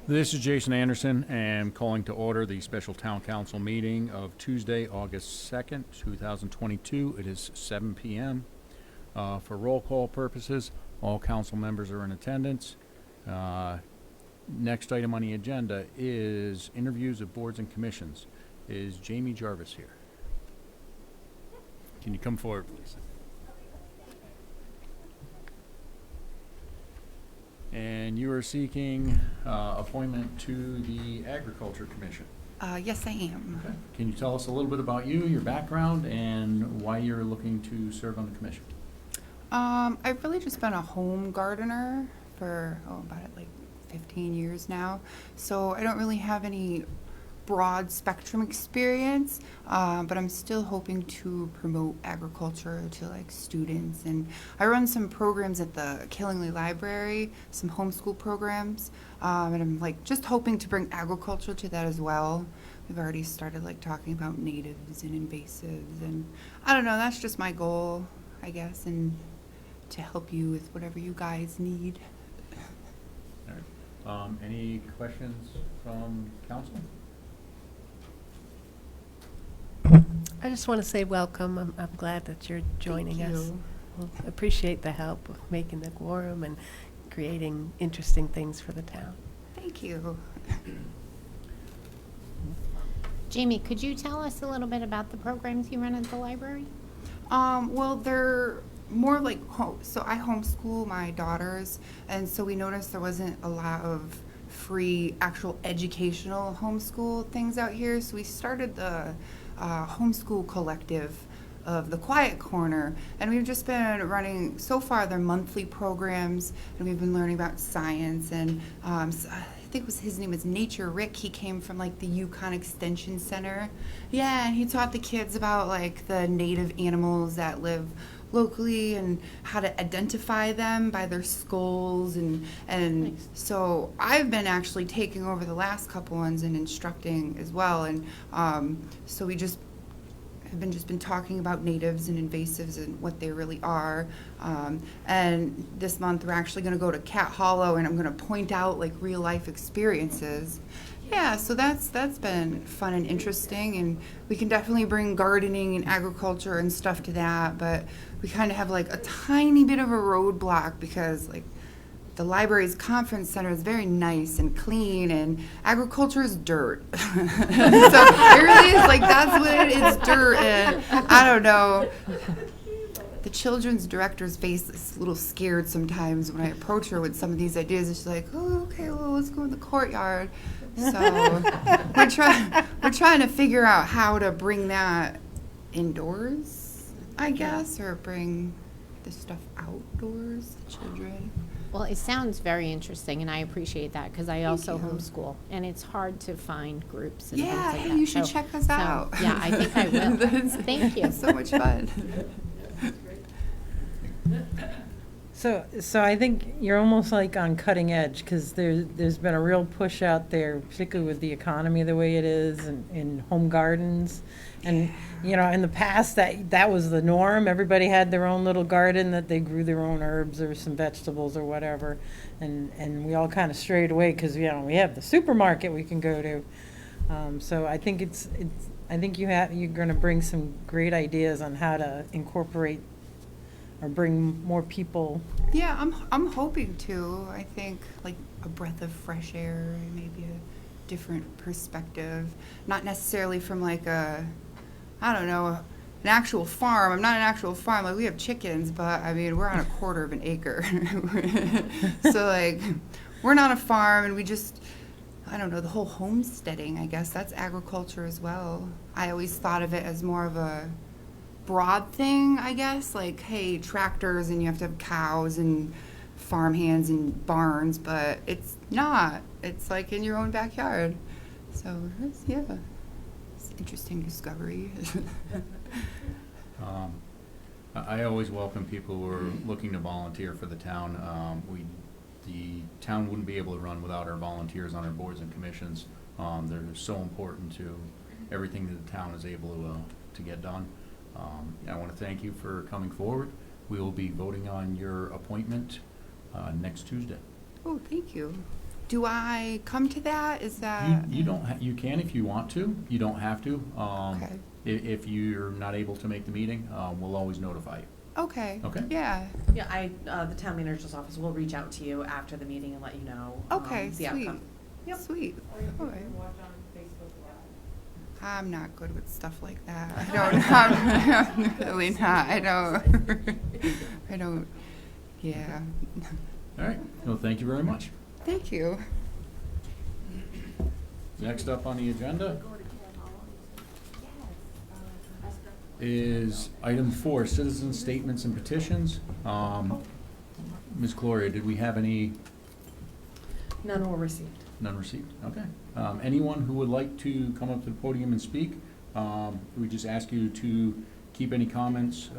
This is Jason Anderson, and calling to order the special town council meeting of Tuesday, August 2nd, 2022. It is 7 p.m. For roll call purposes, all council members are in attendance. Next item on the agenda is interviews of boards and commissions. Is Jamie Jarvis here? Can you come forward, please? And you are seeking appointment to the Agriculture Commission. Yes, I am. Okay. Can you tell us a little bit about you, your background, and why you're looking to serve on the commission? I've really just been a home gardener for, about 15 years now. So I don't really have any broad spectrum experience, but I'm still hoping to promote agriculture to students. And I run some programs at the Killingly Library, some homeschool programs, and I'm just hoping to bring agriculture to that as well. We've already started talking about natives and invasives, and I don't know, that's just my goal, I guess, and to help you with whatever you guys need. All right. Any questions from council? I just want to say welcome. I'm glad that you're joining Thank us. you. We'll appreciate the help of making the quorum and creating interesting things for the town. Thank you. Jamie, could you tell us a little bit about the programs you run at the library? Well, they're more so I homeschool my daughters, and so we noticed there wasn't a lot of free actual educational homeschool things out here, so we started the homeschool collective of the Quiet Corner, and we've just been running so far their monthly programs, and we've been learning about science, and so I think his name was Nature Rick. He came from the Yukon Extension Center. Yeah, and he taught the kids about the native animals that live locally and how to identify them by their skulls, and Nice. so I've been actually taking over the last couple ones and instructing as well, and so we just have been talking about natives and invasives and what they really are, and this month we're actually going to go to Cat Hollow, and I'm going to point out real life experiences. Yeah, so that's been fun and interesting, and we can definitely bring gardening and agriculture and stuff to that, but we kind of have a tiny bit of a roadblock because the library's conference center is very nice and clean, and agriculture is dirt. So it really is that's what it is, dirt, and I don't know. The children's director's face is a little scared sometimes when I approach her with some of these ideas. And she's like, "Oh, okay, well, let's go in the courtyard." So we're trying to figure out how to bring that indoors, I guess, or bring the stuff outdoors, the children. Well, it sounds very interesting, and I appreciate that because I also you. homeschool, and it's hard to find groups and Yeah, things like hey, that. you should check us out. Yeah, I think I will. That's- Thank you. It's so much fun. So I think you're almost on cutting edge, because there's been a real push out there, particularly with the economy the way it is, and in home gardens. And, in the past, that was the norm. Everybody had their own little garden that they grew their own herbs or some vegetables or whatever. And we all kind of strayed away because, we have the supermarket we can go to. So I think I think you're going to bring some great ideas on how to incorporate or bring more people. Yeah, I'm hoping to. I think a breath of fresh air, maybe a different perspective. Not necessarily from I don't know, an actual farm. I'm not an actual farm. We have chickens, but we're on a quarter of an acre. So we're not a farm, and we just, I don't know, the whole homesteading, I guess, that's agriculture as well. I always thought of it as more of a broad thing, I guess, hey, tractors, and you have to have cows and farmhands and barns, but it's not. It's in your own backyard. So it's an interesting discovery. I always welcome people who are looking to volunteer for the town. The town wouldn't be able to run without our volunteers on our boards and commissions. They're so important to everything that the town is able to get done. I want to thank you for coming forward. We will be voting on your appointment next Tuesday. Oh, thank you. do I come to that? Is that? You don't, you can if you want to, you don't have to. Okay. If you're not able to make the meeting, we'll always notify you. Okay. Okay. Yeah. Yeah, the town manager's office will reach out to you after the meeting and let you know, Okay, the sweet. outcome. Yep. Sweet. All right. Watch on Facebook Live. I'm not good with stuff like that. I'm really not. I don't, yeah. All right, well, thank you very much. Thank you. Next up on the agenda is item 4, citizen statements and petitions. Ms. Gloria, did we have any? None were received. None received, okay. Anyone who would like to come up to the podium and speak, we just ask you to keep any comments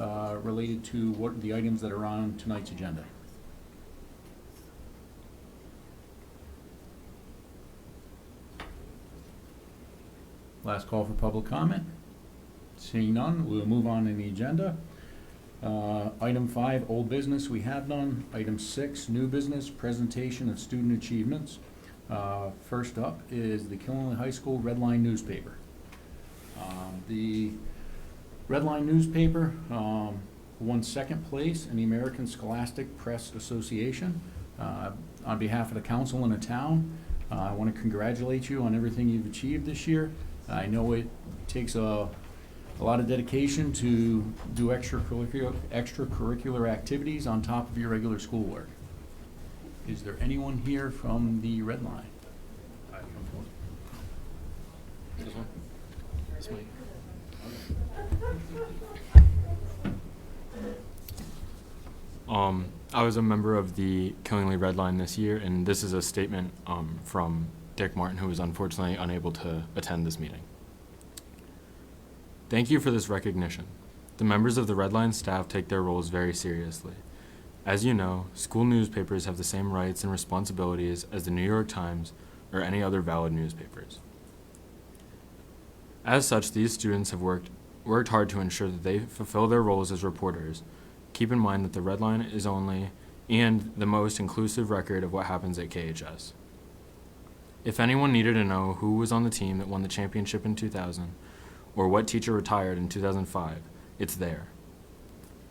related to what the items that are on tonight's agenda. Last call for public comment. Seeing none, we'll move on in the agenda. Item 5, old business, we have none. Item 6, new business, presentation of student achievements. First up is the Killenly High School Red Line newspaper. The Red Line newspaper won second place in the American Scholastic Press Association. On behalf of the council and the town, I want to congratulate you on everything you've achieved this year. I know it takes a lot of dedication to do extracurricular activities on top of your regular schoolwork. Is there anyone here from the Red Line? This one? This one? I was a member of the Killingley Red Line this year, and this is a statement from Dick Martin, who was unfortunately unable to attend this meeting. Thank you for this recognition. The members of the Red Line staff take their roles very seriously. As you know, school newspapers have the same rights and responsibilities as the New York Times or any other valid newspapers. As such, these students have worked hard to ensure that they fulfill their roles as reporters. Keep in mind that the Red Line is only and the most inclusive record of what happens at KHS. If anyone needed to know who was on the team that won the championship in 2000, or what teacher retired in 2005, it's there.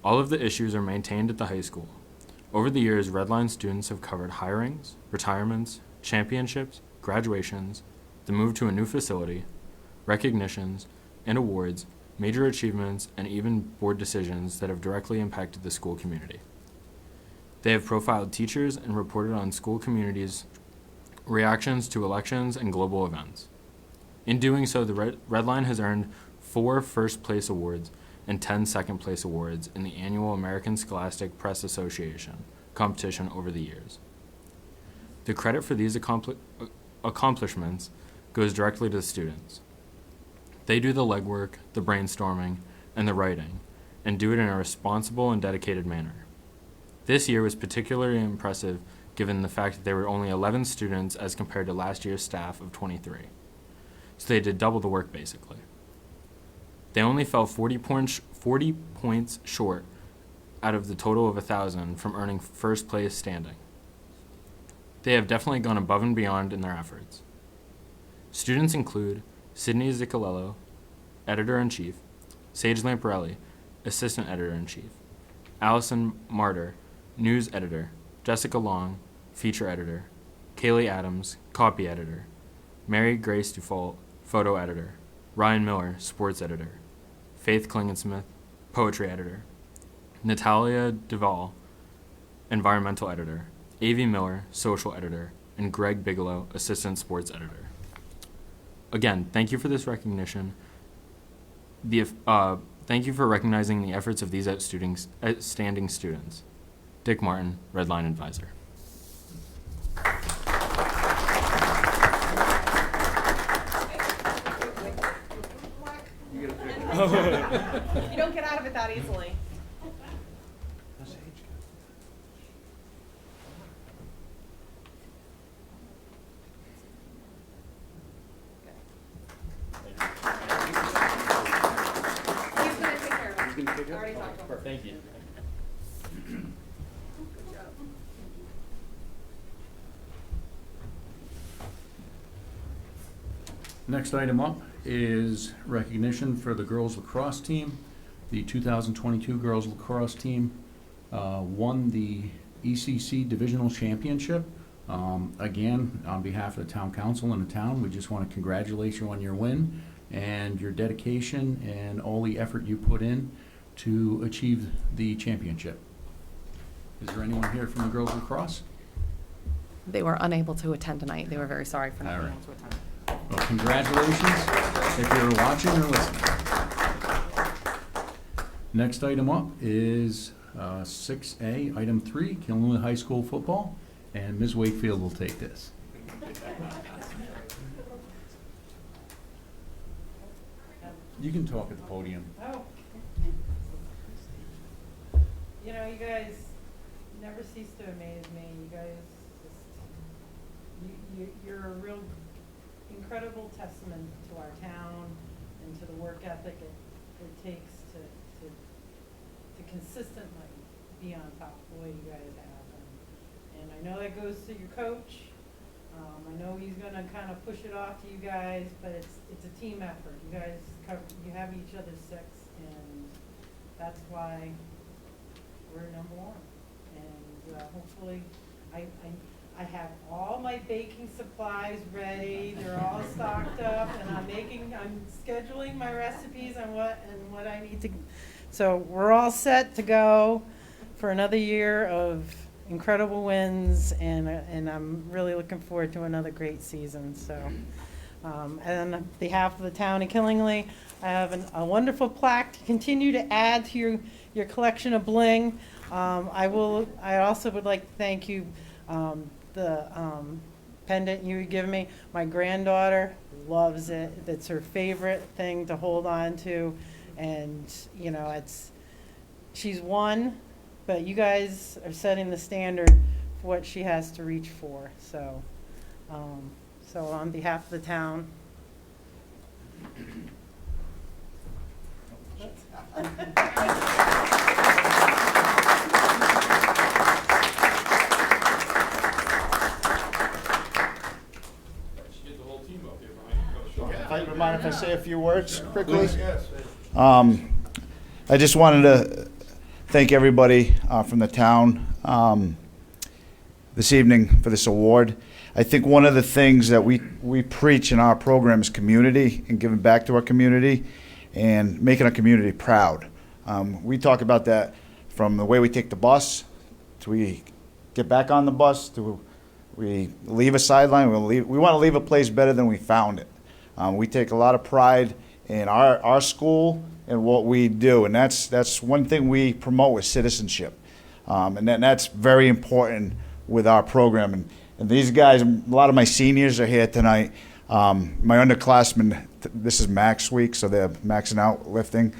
All of the issues are maintained at the high school. Over the years, Red Line students have covered hirings, retirements, championships, graduations, the move to a new facility, recognitions, and awards, major achievements, and even board decisions that have directly impacted the school community. They have profiled teachers and reported on school communities' reactions to elections and global events. In doing so, the Red Line has earned 4 first-place awards and 10 second-place awards in the annual American Scholastic Press Association competition over the years. The credit for these accomplishments goes directly to the students. They do the legwork, the brainstorming, and the writing, and do it in a responsible and dedicated manner. This year was particularly impressive given the fact that there were only 11 students as compared to last year's staff of 23. So they did double the work, basically. They only fell 40 points short out of the total of 1,000 from earning first place standing. They have definitely gone above and beyond in their efforts. Students include Sydney Ziccolello, Editor-in-Chief, Sage Lamparelli, Assistant Editor-in-Chief, Allison Martyr, News Editor, Jessica Long, Feature Editor, Kaylee Adams, Copy Editor, Mary Grace Dufault, Photo Editor, Ryan Miller, Sports Editor, Faith Klingensmith, Poetry Editor, Natalia Duvall, Environmental Editor, A.V. Miller, Social Editor, and Greg Bigelow, Assistant Sports Editor. Again, thank you for this recognition. Thank you for recognizing the efforts of these outstanding students. Dick Martin, Red Line Advisor. You don't get out of it that easily. He's gonna take care of it. I already talked to him. Thank you. Next item up is recognition for the girls lacrosse team. The 2022 girls lacrosse team won the ECC Divisional Championship. Again, on behalf of the town council and the town, we just want to congratulate you on your win and your dedication and all the effort you put in to achieve the championship. Is there anyone here from the girls lacrosse? They were unable to attend tonight. They were very sorry for not All being right. able to attend. Well, congratulations if you're watching or listening. Next item up is 6A, item 3, Killenly High School football, and Ms. Wakefield will take this. You can talk at the podium. Oh. You know, you guys never cease to amaze me. You guys just, you're a real incredible testament to our town and to the work ethic it takes to consistently be on top the way you guys have. And I know that goes to your coach. I know he's gonna kind of push it off to you guys, but it's a team effort. You guys you have each other's six, and that's why we're number one. And hopefully, I have all my baking supplies ready. They're all stocked up, and I'm scheduling my recipes on what I need to. So we're all set to go for another year of incredible wins, and I'm really looking forward to another great season. So, and on behalf of the town of Killingly, I have a wonderful plaque to continue to add to your collection of bling. I also would like to thank you, the pendant you would give me. My granddaughter loves it. It's her favorite thing to hold on to, and you know, she's won. But you guys are setting the standard for what she has to reach for. So, so on behalf of the town. If I mind if I say a few words quickly? I just wanted to thank everybody from the town this evening for this award. I think one of the things that we preach in our program is community and giving back to our community and making our community proud. We talk about that from the way we take the bus to we get back on the bus to we leave a sideline. We want to leave a place better than we found it. We take a lot of pride in our school and what we do, and that's one thing we promote with citizenship, and that's very important with our program. And these guys, a lot of my seniors are here tonight. My underclassmen, this is max week, so they're maxing out lifting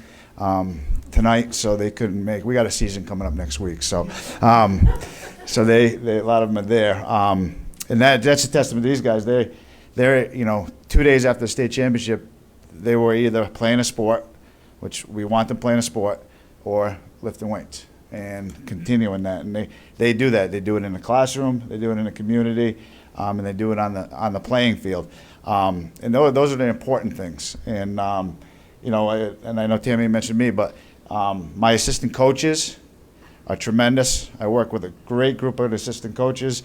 tonight, so they couldn't make. We got a season coming up next week, so so they a lot of them are there, and that's a testament to these guys. They're 2 days after the state championship, they were either playing a sport, which we want them playing a sport, or lifting weights and continuing that. And they do that. They do it in the classroom, they do it in the community, and they do it on the playing field. And those are the important things. And and I know Tammy mentioned me, but my assistant coaches are tremendous. I work with a great group of assistant coaches,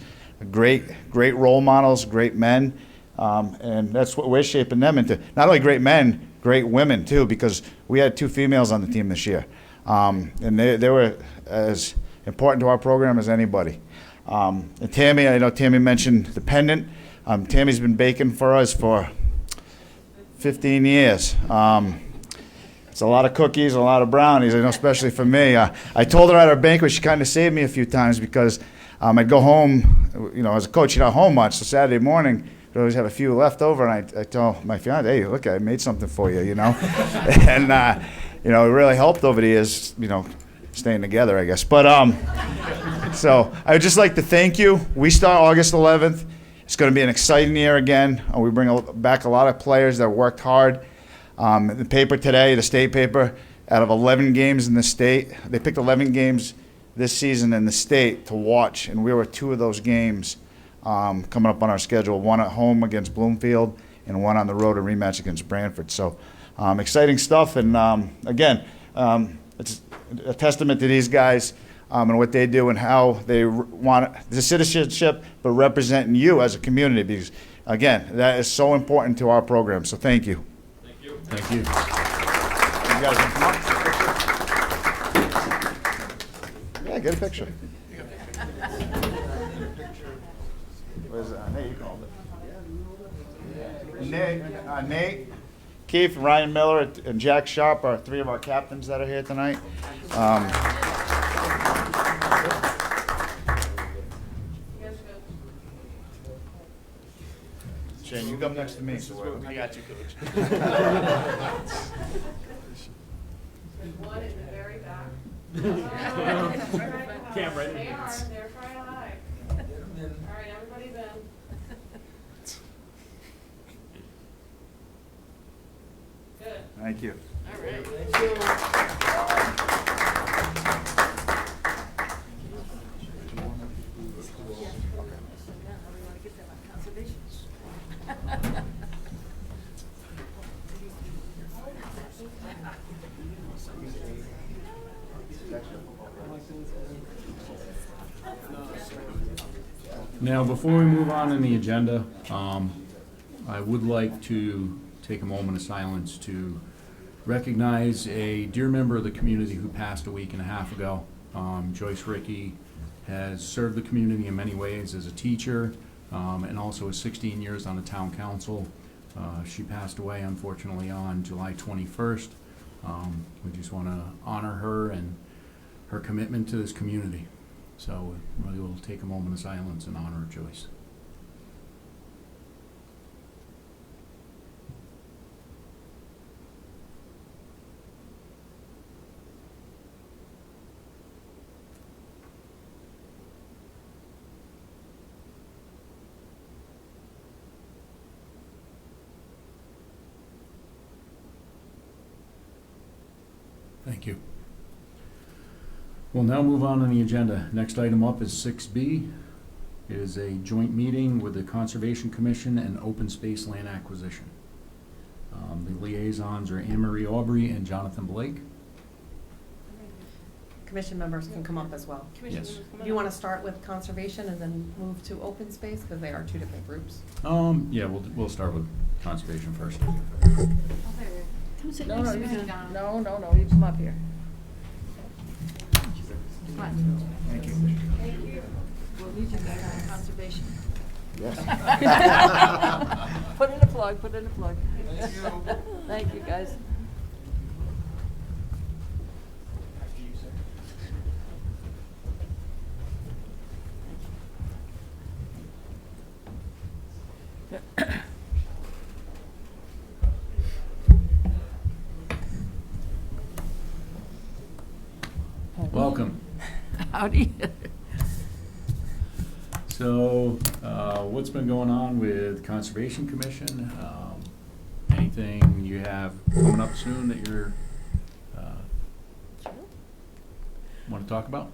great role models, great men. And that's what we're shaping them into. Not only great men, great women too, because we had 2 females on the team this year. And they were as important to our program as anybody. And Tammy, I know Tammy mentioned the pendant. Tammy's been baking for us for 15 years. It's a lot of cookies, a lot of brownies, especially for me. I told her at our banquet, she kind of saved me a few times because I'd go home, as a coach, you're not home much, so Saturday morning, I always have a few left over, and I tell my fiance, hey, look, I made something for you, and, it really helped over the years, staying together, I guess. But, so I would just like to thank you. We start August 11th. It's going to be an exciting year again. We bring back a lot of players that worked hard. The paper today, the state paper, out of 11 games in the state, they picked 11 games this season in the state to watch, and we were 2 of those games coming up on our schedule, one at home against Bloomfield and one on the road, a rematch against Brantford. So exciting stuff, and again, it's a testament to these guys and what they do and how they want the citizenship, but representing you as a community, because, again, that is so important to our program. So thank you. Thank you. You guys want to come up? Yeah, get a picture. Where's Nate? You called it. Nate, Keith, Ryan Miller, and Jack Sharp are three of our captains that are here tonight. Shane, you come next to me. I got you, Coach. One in the very back. Camera. They're trying to hide. All right, everybody bend. Good. Thank you. Now, before we move on in the agenda, I would like to take a moment of silence to recognize a dear member of the community who passed a week and a half ago. Joyce Rickey has served the community in many ways as a teacher, and also has 16 years on the town council. She passed away, unfortunately, on July 21st. We just want to honor her and her commitment to this community. So we will take a moment of silence in honor of Joyce. Thank you. We'll now move on the agenda. Next item up is 6B. It is a joint meeting with the Conservation Commission and Open Space Land Acquisition. The liaisons are Anne Marie Aubry and Jonathan Blake. Commission members can come up as well. Yes. Do you want to start with conservation and then move to open space, because they are two different groups? Yeah, we'll start with conservation first. No, you come up here. Thank you. We'll need you guys on conservation. Yes. Put in a plug. Thank you. Thank you, guys. Welcome. Howdy. So, what's been going on with Conservation Commission? Anything you have coming up soon that you're, want to talk about?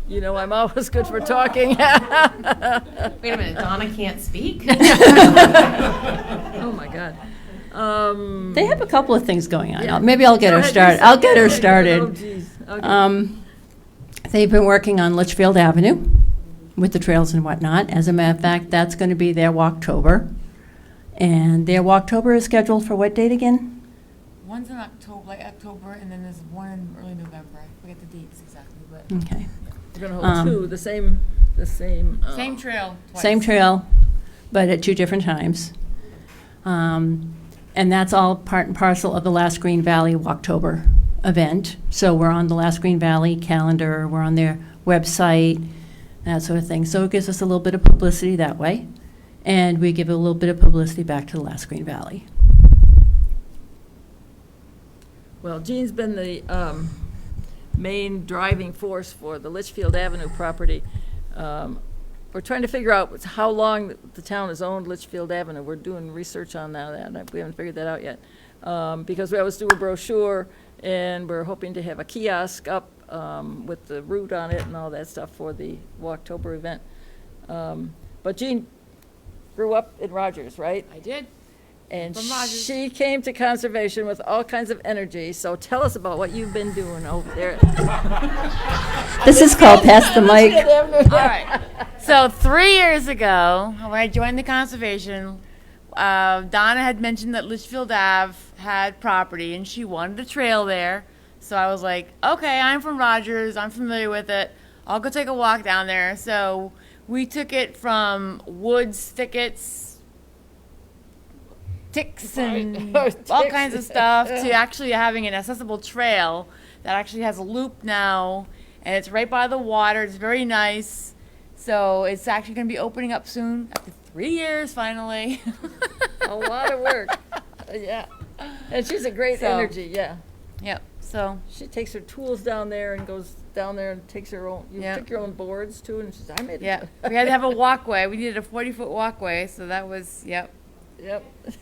You know, I'm always good for talking. Wait a minute, Donna can't speak? Oh, my God. They have a couple of things going on. Yeah. Maybe I'll get Go her ahead, started. I'll get her Oh, started. geez. Okay. They've been working on Litchfield Avenue with the trails and whatnot. As a matter of fact, that's going to be their Walktober. And their Walktober is scheduled for what date again? One's in October, late October, and then there's one in early November. I forget the dates exactly, but Okay. We're going to hold two, the same. same trail. Twice. Same trail, but at two different times. And that's all part and parcel of the Last Green Valley Walktober event. So we're on the Last Green Valley calendar, we're on their website, that sort of thing. So it gives us a little bit of publicity that way. And we give a little bit of publicity back to the Last Green Valley. Well, Jean's been the main driving force for the Litchfield Avenue property. We're trying to figure out how long the town has owned Litchfield Avenue. We're doing research on that, and we haven't figured that out yet. Because we always do a brochure, and we're hoping to have a kiosk up with the route on it and all that stuff for the Walktober event. But Jean grew up in Rogers, right? I did. And From Rogers. she came to conservation with all kinds of energy, so tell us about what you've been doing over there. This is called Pass the Mic. All right. So 3 years ago, when I joined the conservation, Donna had mentioned that Litchfield Ave had property, and she wanted a trail there. So I was like, okay, I'm from Rogers. I'm familiar with it. I'll go take a walk down there. So we took it from woods, thickets, ticks, and all kinds of stuff to actually having an accessible trail that actually has a loop now, and it's right by the water. It's very nice. So it's actually going to be opening up soon after 3 years, finally. A lot of work. Yeah. And she's a great So- energy, yeah. Yep. So She takes her tools down there and goes down there and takes her own, you Yeah. took your own boards too, and she says, I made it. yeah, we had to have a walkway. We needed a 40-foot walkway, so that was Yep.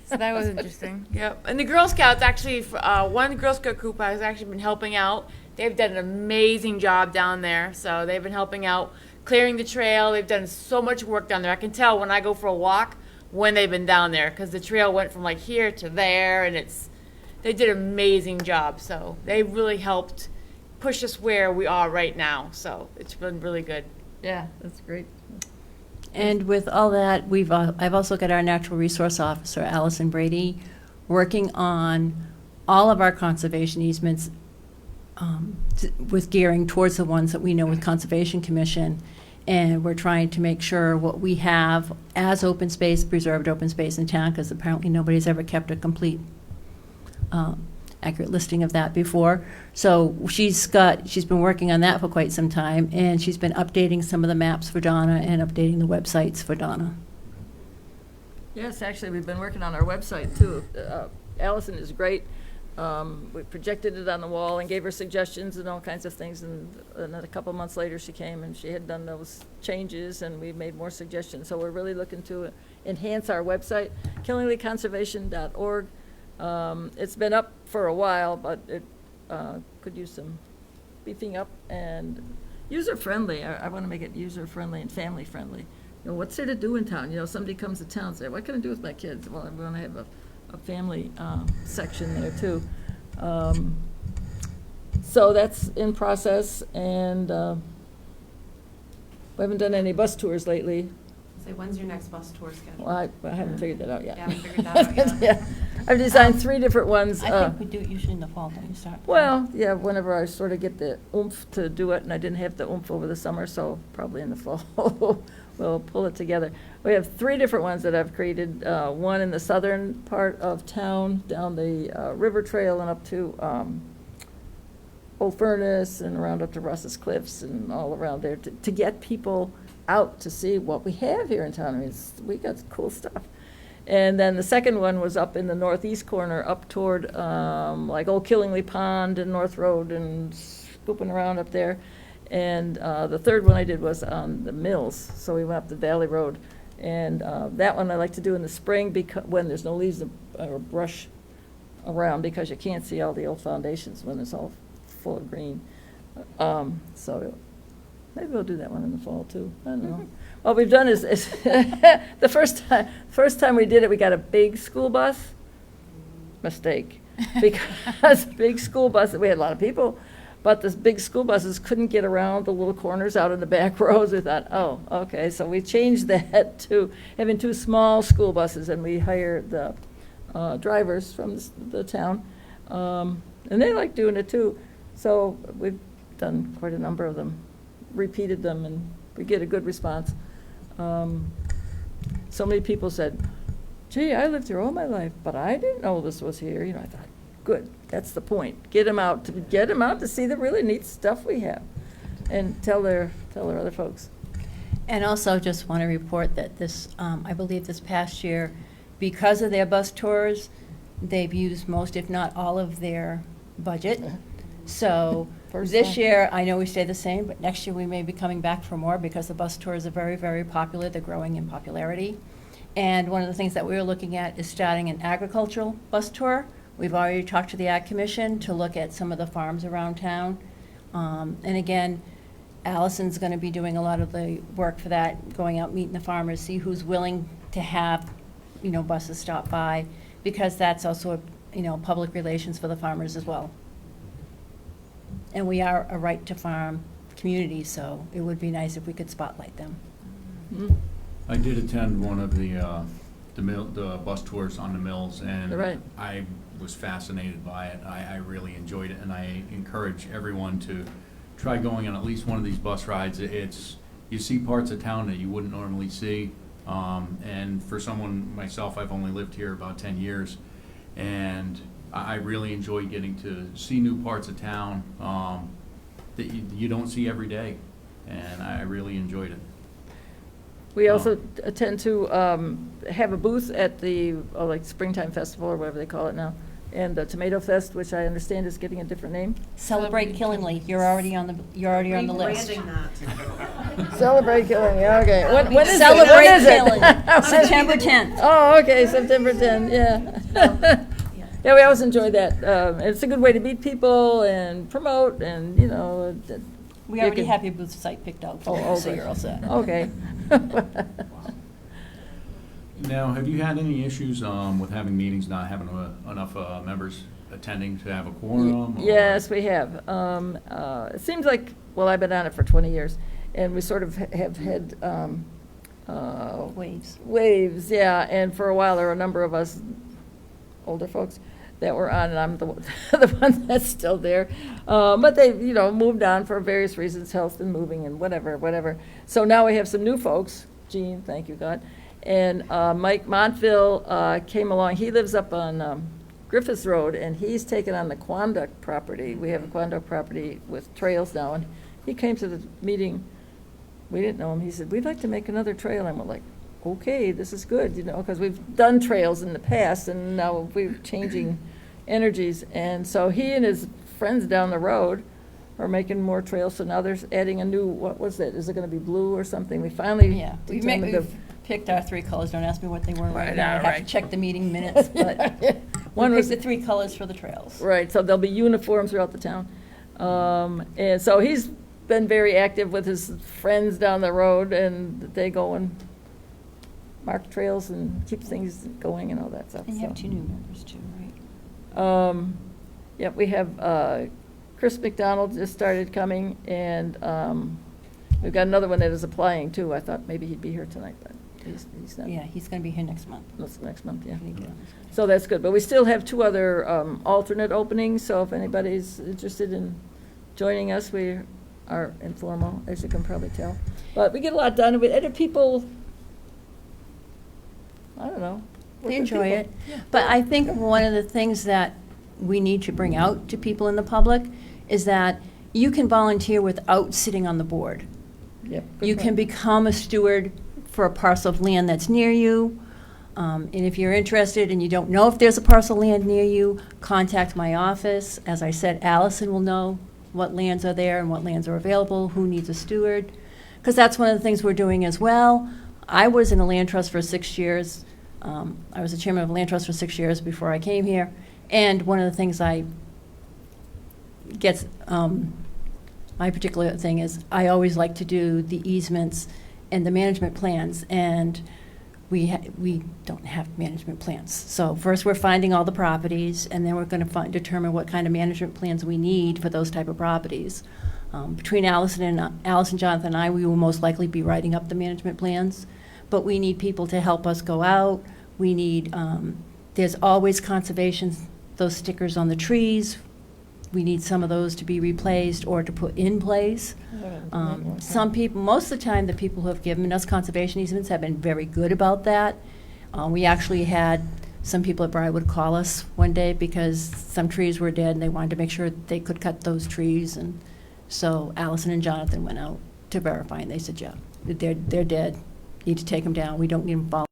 So that was interesting. Yep. And the Girl Scouts actually, one Girl Scout group has actually been helping out. They've done an amazing job down there. So they've been helping out, clearing the trail. They've done so much work down there. I can tell when I go for a walk when they've been down there, because the trail went from like here to there, and they did an amazing job. So they really helped push us where we are right now. So it's been really good. Yeah, that's great. And with all that, I've also got our natural resource officer, Allison Brady, working on all of our conservation easements with gearing towards the ones that we know with Conservation Commission. And we're trying to make sure what we have as open space, preserved open space in town, because apparently nobody's ever kept a complete accurate listing of that before. So she's been working on that for quite some time, and she's been updating some of the maps for Donna and updating the websites for Donna. Yes, actually, we've been working on our website too. Allison is great. We projected it on the wall and gave her suggestions and all kinds of things, and then a couple months later she came and she had done those changes, and we made more suggestions. So we're really looking to enhance our website, killinglyconservation.org. It's been up for a while, but it could use some beefing up and user-friendly. I want to make it user-friendly and family-friendly. You know, what's there to do in town? You know, somebody comes to town and says, what can I do with my kids? Well, I'm going to have a family section there, too. So that's in process, and we haven't done any bus tours lately. Say, when's your next bus tour scheduled? Well, I haven't figured that out yet. Yeah, I haven't figured that out yet. Yeah. I've designed 3 different ones. I think we do it usually in the fall, don't you start? Well, yeah, whenever I sort of get the oomph to do it, and I didn't have the oomph over the summer, so probably in the fall we'll pull it together. We have 3 different ones that I've created, one in the southern part of town, down the river trail and up to Old Furnace and around up to Russ's Cliffs and all around there, to get people out to see what we have here in town. I mean, we got cool stuff. And then the second one was up in the northeast corner, up toward like Old Killingly Pond and North Road and scooping around up there. And the third one I did was on the mills, so we went up the Valley Road. And that one I like to do in the spring because when there's no leaves or brush around, because you can't see all the old foundations when it's all full of green. So maybe we'll do that one in the fall too. I don't know. What we've done is the first time we did it, we got a big school bus. Mistake, because big school bus. We had a lot of people, but the big school buses couldn't get around the little corners out in the back rows. We thought, oh, okay, so we changed that to having 2 small school buses, and we hired the drivers from the town, and they like doing it too. So we've done quite a number of them, repeated them, and we get a good response. So many people said, gee, I lived here all my life, but I didn't know this was here. You know, I thought, good, that's the point. Get them out to see the really neat stuff we have, and tell their other folks. And also just want to report that this, I believe this past year, because of their bus tours, they've used most, if not all, of their budget. So this year, I know we stay the same, but next year we may be coming back for more because the bus tours are very, very popular. They're growing in popularity. And one of the things that we were looking at is starting an agricultural bus tour. We've already talked to the Ag Commission to look at some of the farms around town. And again, Allison's going to be doing a lot of the work for that, going out, meeting the farmers, see who's willing to have, buses stop by, because that's also, public relations for the farmers as well. And we are a right-to-farm community, so it would be nice if we could spotlight them. I did attend one of the bus tours on the mills, and Right. I was fascinated by it. I really enjoyed it, and I encourage everyone to try going on at least one of these bus rides. You see parts of town that you wouldn't normally see, and for someone, myself, I've only lived here about 10 years, and I really enjoy getting to see new parts of town that you don't see every day, and I really enjoyed it. We also tend to have a booth at the, like Springtime Festival or whatever they call it now, and the Tomato Fest, which I understand is getting a different name. Celebrate Killingly, you're already on the list. Rebranding that. Celebrate Killing, yeah, okay. When is it? Celebrate When is it? Killing, September 10th. Oh, okay, September 10th, yeah. Yeah, we always enjoy that. It's a good way to meet people and promote and, We you already can- have your booth site picked out, for you, Oh, so okay. you're all set. Okay. Now, have you had any issues with having meetings, not having enough members attending to have a quorum? or- Yes, we have. It seems like, well, I've been on it for 20 years, and we sort of have had Waves. waves, yeah, and for a while, there were a number of us, older folks, that were on, and I'm the one, the one that's still there. But they, moved on for various reasons, health and moving and whatever. So now we have some new folks, Jean, thank you, God, and Mike Montville came along. He lives up on Griffiths Road, and he's taken on the Quanduck property. We have a Quanduck property with trails now, and he came to the meeting. We didn't know him. He said, "We'd like to make another trail." And we're like, okay, this is good, because we've done trails in the past, and now we're changing energies. And so he and his friends down the road are making more trails, so now they're adding a new, what was it? Is it gonna be blue or something? We finally Yeah, determined we've picked our 3 colors, don't ask me what they were right Right, now, I'd have right. to check the meeting minutes, but One we was picked the 3 colors for the trails. Right, so there'll be uniform throughout the town. And so he's been very active with his friends down the road, and they go and mark trails and keep things going and all that stuff. And you have so. 2 new members too, right? Yep, we have Chris McDonald just started coming, and we've got another one that is applying too. I thought maybe he'd be here tonight, but he's not. Yeah, he's gonna be here next month. That's next month, yeah. When he gets on this. So that's good, but we still have 2 other alternate openings, so if anybody's interested in joining us, we are informal, as you can probably tell. But we get a lot done, and people, I don't know. They work with enjoy people. it. But I think one of the things that we need to bring out to people in the public is that you can volunteer without sitting on the board. Yep, good You point. can become a steward for a parcel of land that's near you. And if you're interested and you don't know if there's a parcel of land near you, contact my office. As I said, Allison will know what lands are there and what lands are available, who needs a steward. Because that's one of the things we're doing as well. I was in a land trust for 6 years. I was the chairman of a land trust for 6 years before I came here. And one of the things my particular thing is I always like to do the easements and the management plans, and we don't have management plans. So first we're finding all the properties, and then we're going to determine what kind of management plans we need for those type of properties. Between Allison, Jonathan, and I, we will most likely be writing up the management plans, but we need people to help us go out. We need, there's always conservation, those stickers on the trees. We need some of those to be replaced or to put in place. Some people, most of the time, the people who have given us conservation easements have been very good about that. We actually had some people at Briarwood call us one day because some trees were dead and they wanted to make sure they could cut those trees. And so Allison and Jonathan went out to verify, and they said, yeah, they're dead. Need to take them down. We don't need them following.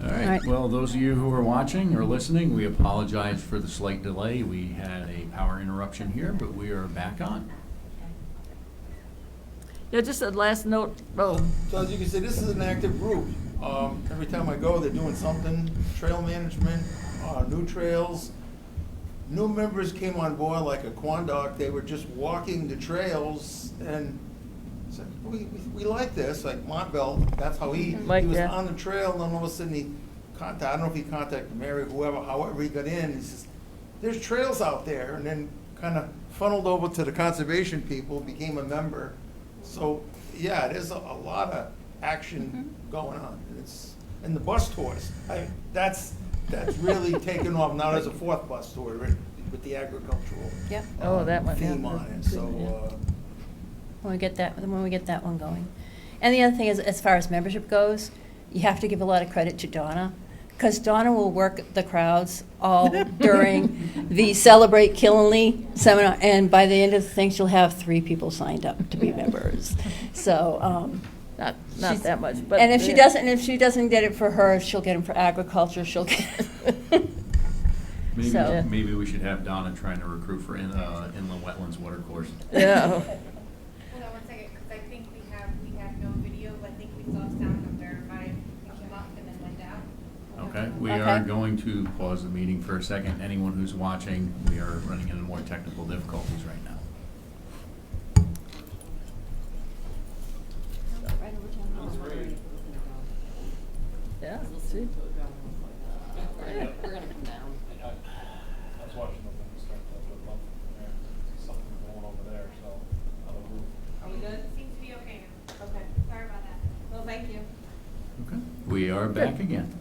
All right, well, those of you who are watching or listening, we apologize for the slight delay. We had a power interruption here, but we are back on. Yeah, just a last note, So as you can see, this is an active group. Every time I go, they're doing something, trail management, new trails. New members came on board like a Quandock, they were just walking the trails and said, we like this, like Montville, that's how he Mike, was yeah. on the trail, and then all of a sudden he I don't know if he contacted Mary, whoever, however he got in, he says, there's trails out there, and then kind of funneled over to the conservation people, became a member. So, yeah, there's a lot of action going on, and the bus tours, that's really taken off now. There's a fourth bus tour with the agricultural Yep. Oh, that one, yeah. theme on it, Good, so, When we get that one going. And the other thing is, as far as membership goes, you have to give a lot of credit to Donna, because Donna will work the crowds all during the Celebrate Killenly seminar, and by the end of the thing, she'll have 3 people signed up to be members. So, Not she's- that much, but. and if she yeah. doesn't get it for her, she'll get them for agriculture, she'll get. Maybe, So- maybe we should have Donna trying to recruit for inland wetlands water course. Yeah. Hold on one second, because I think we have no video, but I think we saw sound up there, it came up and then went down. Okay, we Okay. are going to pause the meeting for a second. Anyone who's watching, we are running into more technical difficulties right now. Yeah, see? We're gonna come down. I was watching the thing start to look up there. Something going over there, so on the roof. Are we good? Seems to be okay now. Okay, sorry about that. Well, thank you. Okay, we are back again.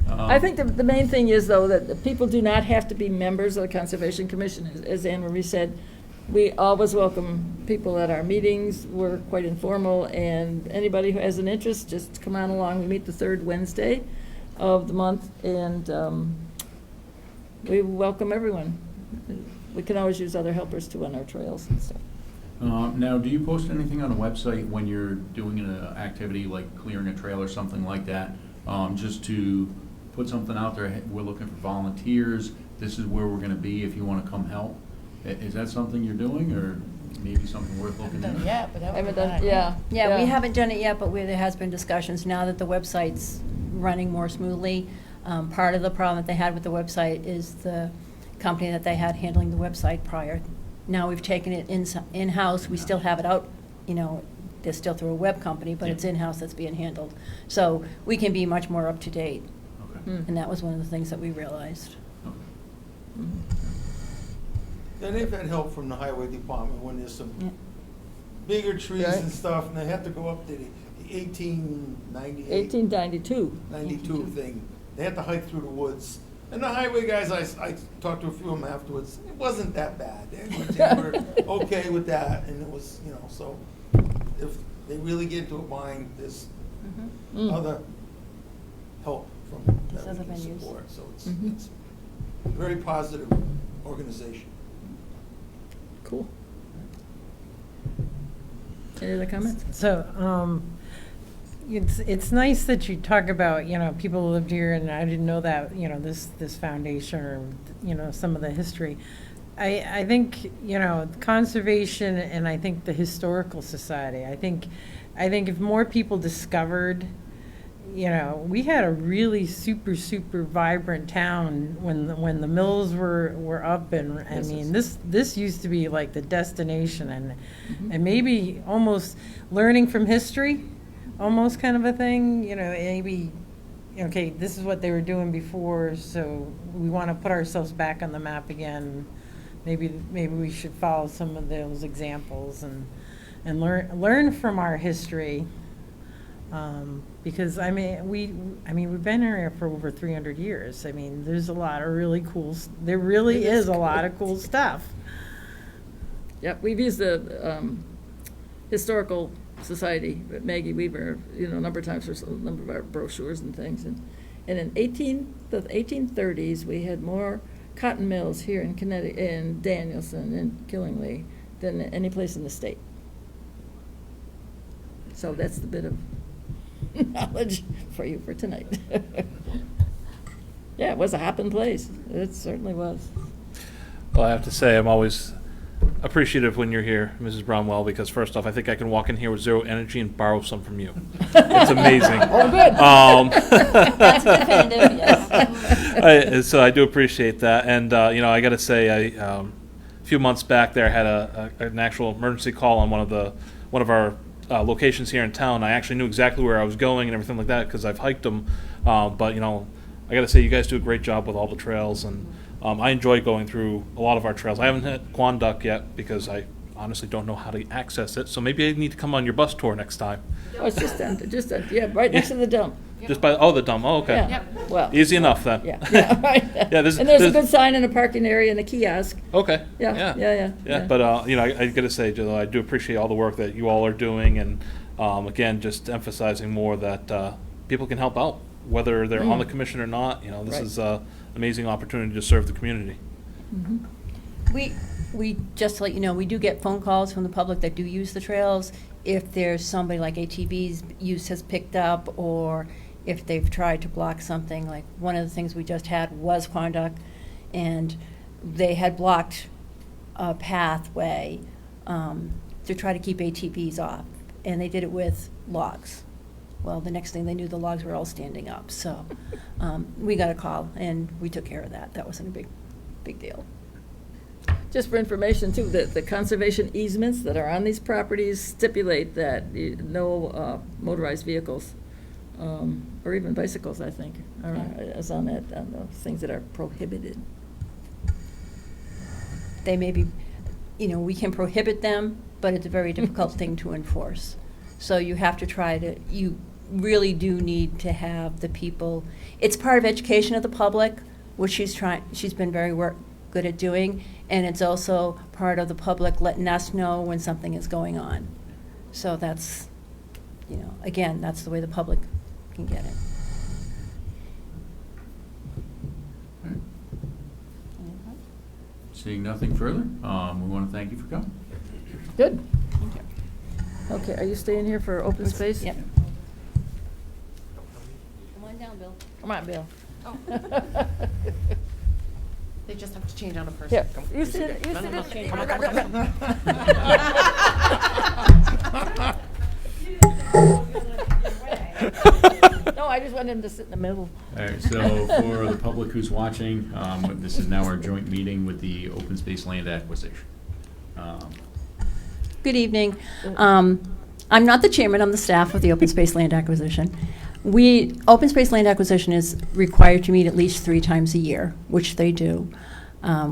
I think the main thing is, though, that the people do not have to be members of the Conservation Commission. As Anne Marie said, we always welcome people at our meetings. We're quite informal, and anybody who has an interest, just come on along. We meet the 3rd Wednesday of the month, and we welcome everyone. We can always use other helpers, too, on our trails and stuff. Now, do you post anything on a website when you're doing an activity like clearing a trail or something like that? Just to put something out there, hey, we're looking for volunteers, this is where we're gonna be if you wanna come help? Is that something you're doing, or maybe something worth looking into? Yeah, but that I would haven't be done, nice. Yeah, we haven't done it yet, but there has been discussions now that the website's running more smoothly. Part of the problem that they had with the website is the company that they had handling the website prior. Now we've taken it in-house, we still have it out, they're still through a web company, but it's in-house that's being handled. So we can be much more up to date, Okay. and that was one of the things that we realized. Okay. and they've had help from the highway department when there's some Yeah. bigger trees Right. and stuff, and they have to go up to the 1898. 1892. 92 thing. They had to hike through the woods. And the highway guys, I talked to a few of them afterwards, it wasn't that bad. They were okay with that, and it was, so if they really get into a bind, there's Mm. other help from There's that we other can venues. support. So Mhm. it's a very positive organization. Cool. Any other comments? So, it's nice that you talk about, people who lived here, and I didn't know that, this foundation, or, some of the history. I think, conservation, and I think the Historical Society, I think if more people discovered, we had a really super, super vibrant town when the mills were up, and I mean, this used to be like the destination, and maybe almost learning from history, almost kind of a thing, maybe, okay, this is what they were doing before, so we want to put ourselves back on the map again. Maybe we should follow some of those examples and learn from our history. Because we've been here for over 300 years. I mean, there's a lot of really cool. There really is a lot of cool stuff. Yep, we've used the Historical Society, Maggie Weaver, a number of times for a number of our brochures and things. And in the 1830s, we had more cotton mills here in Connecticut, in Danielson and Killingly, than any place in the state. So that's the bit of knowledge for you for tonight. Yeah, it was a hopping place. It certainly was. Well, I have to say, I'm always appreciative when you're here, Mrs. Brownwell, because first off, I think I can walk in here with zero energy and borrow some from you. It's amazing. Oh, good. That's definitive, yes. So I do appreciate that, and I got to say, a few months back there, I had an actual emergency call on one of our locations here in town. I actually knew exactly where I was going and everything like that because I've hiked them. But I got to say, you guys do a great job with all the trails, and I enjoy going through a lot of our trails. I haven't hit Quanduck yet because I honestly don't know how to access it. So maybe I need to come on your bus tour next time. Oh, it's yeah, right next to the dump. Just by the dump. Oh, okay. Yeah. Well. Easy enough then. Yeah, right. Yeah, And there's a good sign in the parking area and a kiosk. Okay. Yeah. But I got to say, Jill, I do appreciate all the work that you all are doing, and again, just emphasizing more that people can help out, whether they're on the commission or not. This Right. is an amazing opportunity to serve the community. We, just to let you know, we do get phone calls from the public that do use the trails. If there's somebody like ATV's use has picked up, or if they've tried to block something, like one of the things we just had was Quanduck, and they had blocked a pathway to try to keep ATVs off, and they did it with logs. Well, the next thing they knew, the logs were all standing up, so we got a call, and we took care of that. That wasn't a big deal. Just for information too, the conservation easements that are on these properties stipulate that no motorized vehicles, or even bicycles, I think, is on the things that are prohibited. They may be, we can prohibit them, but it's a very difficult thing to enforce. So you have to you really do need to have the people, it's part of education of the public, which she's been very good at doing, and it's also part of the public letting us know when something is going on. So that's, again, that's the way the public can get it. Seeing nothing further, we want to thank you for coming. Good. Okay, are you staying here for open space? Yep. Come on down, Bill. Come on, Bill. They just have to change on a person. Here, you sit. No, I just want him to sit in the middle. All right, so for the public who's watching, this is now our joint meeting with the Open Space Land Acquisition. Good evening. I'm not the chairman, I'm the staff of the Open Space Land Acquisition. Open Space Land Acquisition is required to meet at least 3 times a year, which they do.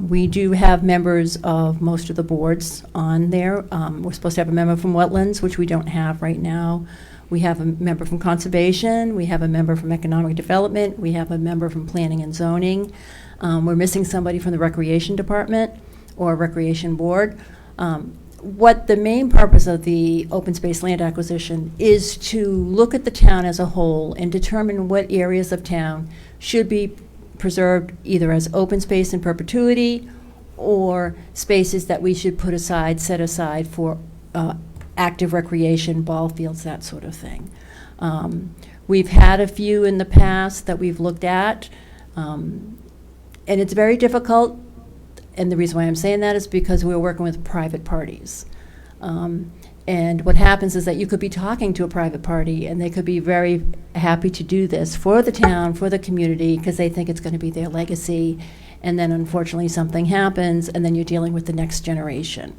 We do have members of most of the boards on there. We're supposed to have a member from Wetlands, which we don't have right now. We have a member from Conservation. We have a member from Economic Development. We have a member from Planning and Zoning. We're missing somebody from the Recreation Department or Recreation Board. What the main purpose of the Open Space Land Acquisition is to look at the town as a whole and determine what areas of town should be preserved either as open space in perpetuity or spaces that we should set aside for active recreation, ball fields, that sort of thing. We've had a few in the past that we've looked at, and it's very difficult. And the reason why I'm saying that is because we're working with private parties. And what happens is that you could be talking to a private party and they could be very happy to do this for the town, for the community, because they think it's going to be their legacy. And then unfortunately something happens and then you're dealing with the next generation.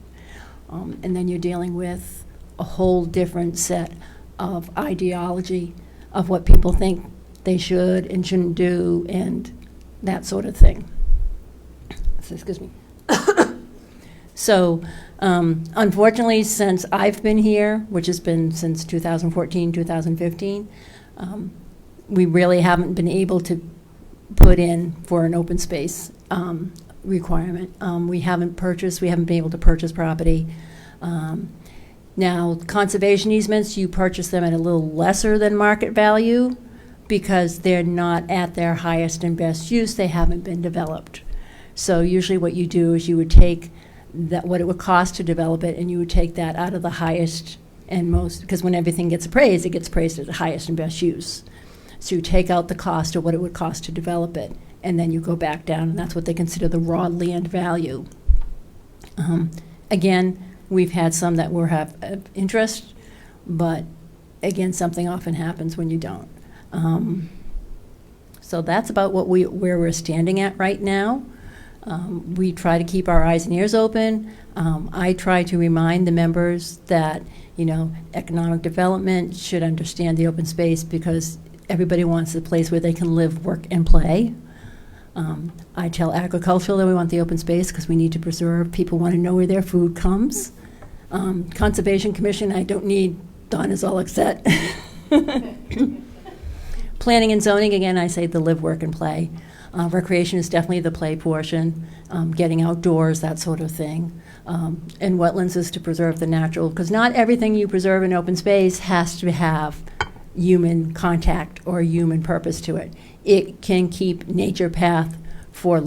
And then you're dealing with a whole different set of ideology of what people think they should and shouldn't do and that sort of thing. Excuse me. So, unfortunately, since I've been here, which has been since 2014, 2015, we really haven't been able to put in for an open space requirement. We haven't been able to purchase property. Now, conservation easements, you purchase them at a little lesser than market value because they're not at their highest and best use. They haven't been developed. So usually what you do is you would take what it would cost to develop it, and you would take that out of the highest and most, because when everything gets appraised, it gets appraised at the highest and best use. So you take out the cost of what it would cost to develop it, and then you go back down, and that's what they consider the raw land value. Again, we've had some that have interest, but again, something often happens when you don't. So that's about where we're standing at right now. We try to keep our eyes and ears open. I try to remind the members that, economic development should understand the open space because everybody wants a place where they can live, work, and play. I tell agricultural that we want the open space because we need to preserve. People want to know where their food comes. Conservation Commission, I don't need, Don is all upset. Planning and zoning, again, I say the live, work, and play. Recreation is definitely the play portion, getting outdoors, that sort of thing. And wetlands is to preserve the natural, because not everything you preserve in open space has to have human contact or human purpose to it. It can keep nature path for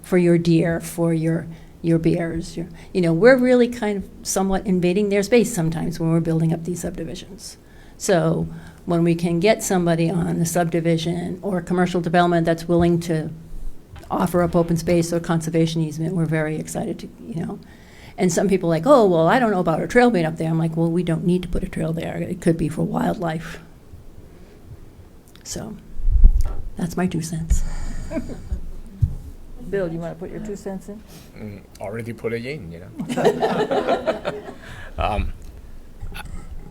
for your deer, for your bears. We're really kind of somewhat invading their space sometimes when we're building up these subdivisions. So when we can get somebody on a subdivision or commercial development that's willing to offer up open space or conservation easement, we're very excited to, And some people are like, oh, well, I don't know about a trail being up there. I'm like, well, we don't need to put a trail there. It could be for wildlife. So that's my 2 cents. Bill, you want to put your 2 cents in? Already put it in,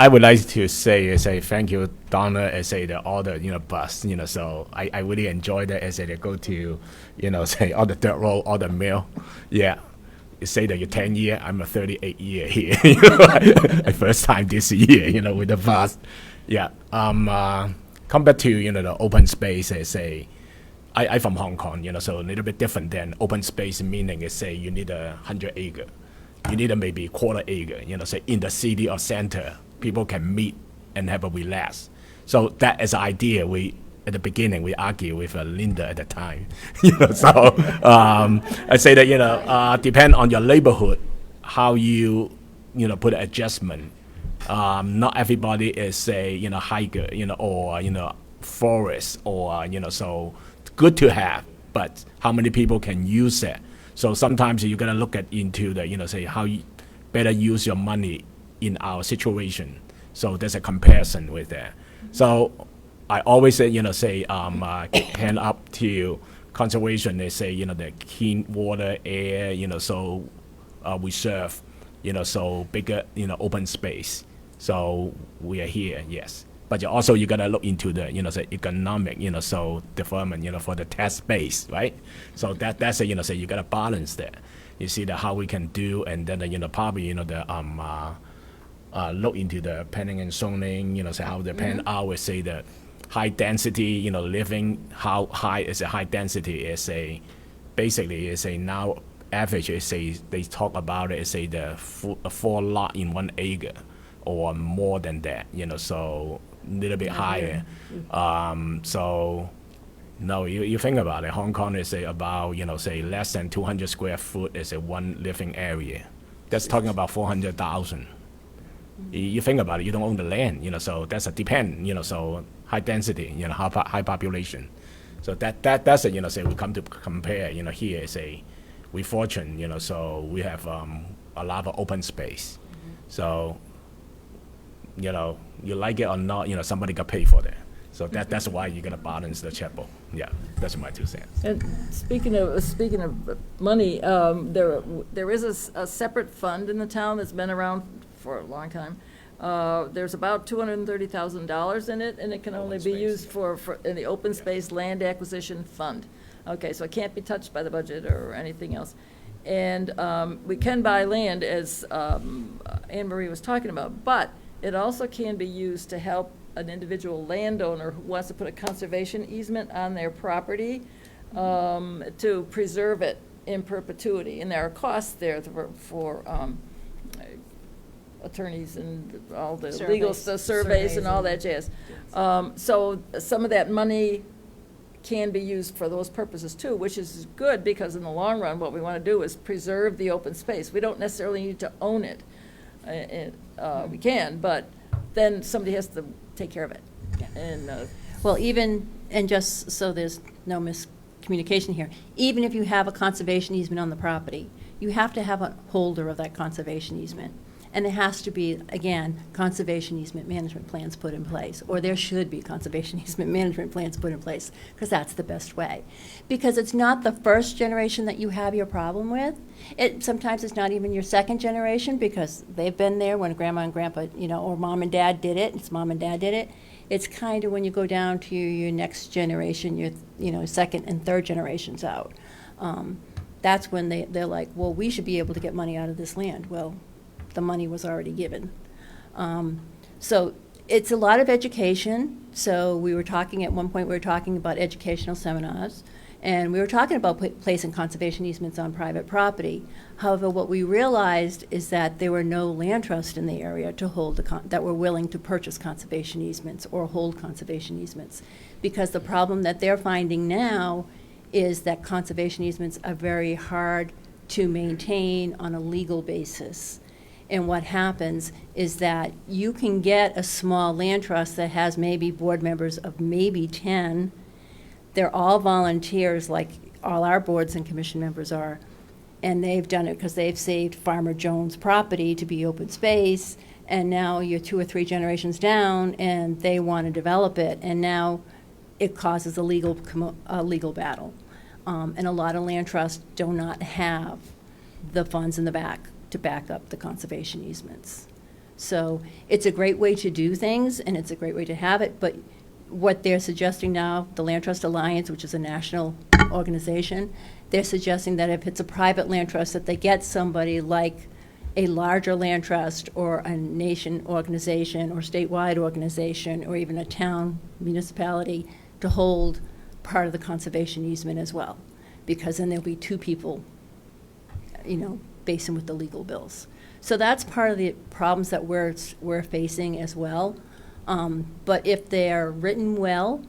I would like to say thank you, Donna, all the bus, so I really enjoyed it they go to, all the dirt road, all the mill, yeah. You say that you're 10 year, I'm a 38 year here, first time this year, with the bus, yeah. Come back to the open space, I from Hong Kong, so a little bit different than open space, meaning you need 100 acre, you need maybe quarter acre, in the city or center. People can meet and have a relax. So that is the idea. At the beginning, we argue with Linda at the time. So I say that, depend on your neighborhood, how you, put an adjustment. Not everybody is hiker, or, forest or, so good to have, but how many people can use it? So sometimes you gotta look into the, how you better use your money in our situation. So there's a comparison with that. So I always say, hand up to conservation. They say, the clean water, air, so we serve, so bigger, open space. So we are here, yes. But also you gotta look into the, economic, so development, for the tax base, right? So that's you gotta balance that. You see how we can do, and then probably look into the planning and zoning, say how the plan hours say the high density, living, how high is a high density is basically now average is they talk about it is the 4 lot in 1 acre or more than that, so a little bit higher. So no, you think about it. Hong Kong is about less than 200 square foot is one living area. That's talking about 400,000. You think about it. You don't own the land, so that's a depend. So high density, high population. So that's it. We come to compare. Here we fortunate. So we have a lot of open space. So you like it or not, somebody got paid for that. So that's why you're gonna balance the checkbook. Yeah, that's my 2 cents. And speaking of money, there is a separate fund in the town that's been around for a long time. There's about $230,000 in it, and it can only be used for in the open space land acquisition fund. Okay, so it can't be touched by the budget or anything else. And we can buy land, as Anne Marie was talking about, but it also can be used to help an individual landowner who wants to put a conservation easement on their property to preserve it in perpetuity. And there are costs there for attorneys and all the legal stuff, surveys and all that jazz. So some of that money can be used for those purposes too, which is good because in the long run, what we want to do is preserve the open space. We don't necessarily need to own it. We can, but then somebody has to take care of it. And well, and just so there's no miscommunication here, even if you have a conservation easement on the property, you have to have a holder of that conservation easement. And there has to be, again, conservation easement management plans put in place, or there should be conservation easement management plans put in place, because that's the best way. Because it's not the first generation that you have your problem with. Sometimes it's not even your second generation, because they've been there when grandma and grandpa, or mom and dad did it, it's mom and dad did it. It's kind of when you go down to your next generation, your second and third generations out. That's when they're like, well, we should be able to get money out of this land. Well, the money was already given. So it's a lot of education. So we were talking, at one point, we were talking about educational seminars, and we were talking about placing conservation easements on private property. However, what we realized is that there were no land trusts in the area to hold that were willing to purchase conservation easements or hold conservation easements. Because the problem that they're finding now is that conservation easements are very hard to maintain on a legal basis. And what happens is that you can get a small land trust that has maybe board members of maybe 10. They're all volunteers, like all our boards and commission members are. And they've done it because they've saved Farmer Jones' property to be open space. And now you're 2 or 3 generations down, and they want to develop it. And now it causes a legal battle. And a lot of land trusts do not have the funds in the back to back up the conservation easements. So it's a great way to do things, and it's a great way to have it, but what they're suggesting now, the Land Trust Alliance, which is a national organization, they're suggesting that if it's a private land trust, that they get somebody like a larger land trust or a nation organization or statewide organization or even a town municipality to hold part of the conservation easement as well, because then there'll be 2 people, facing with the legal bills. So that's part of the problems that we're facing as well. But if they're written well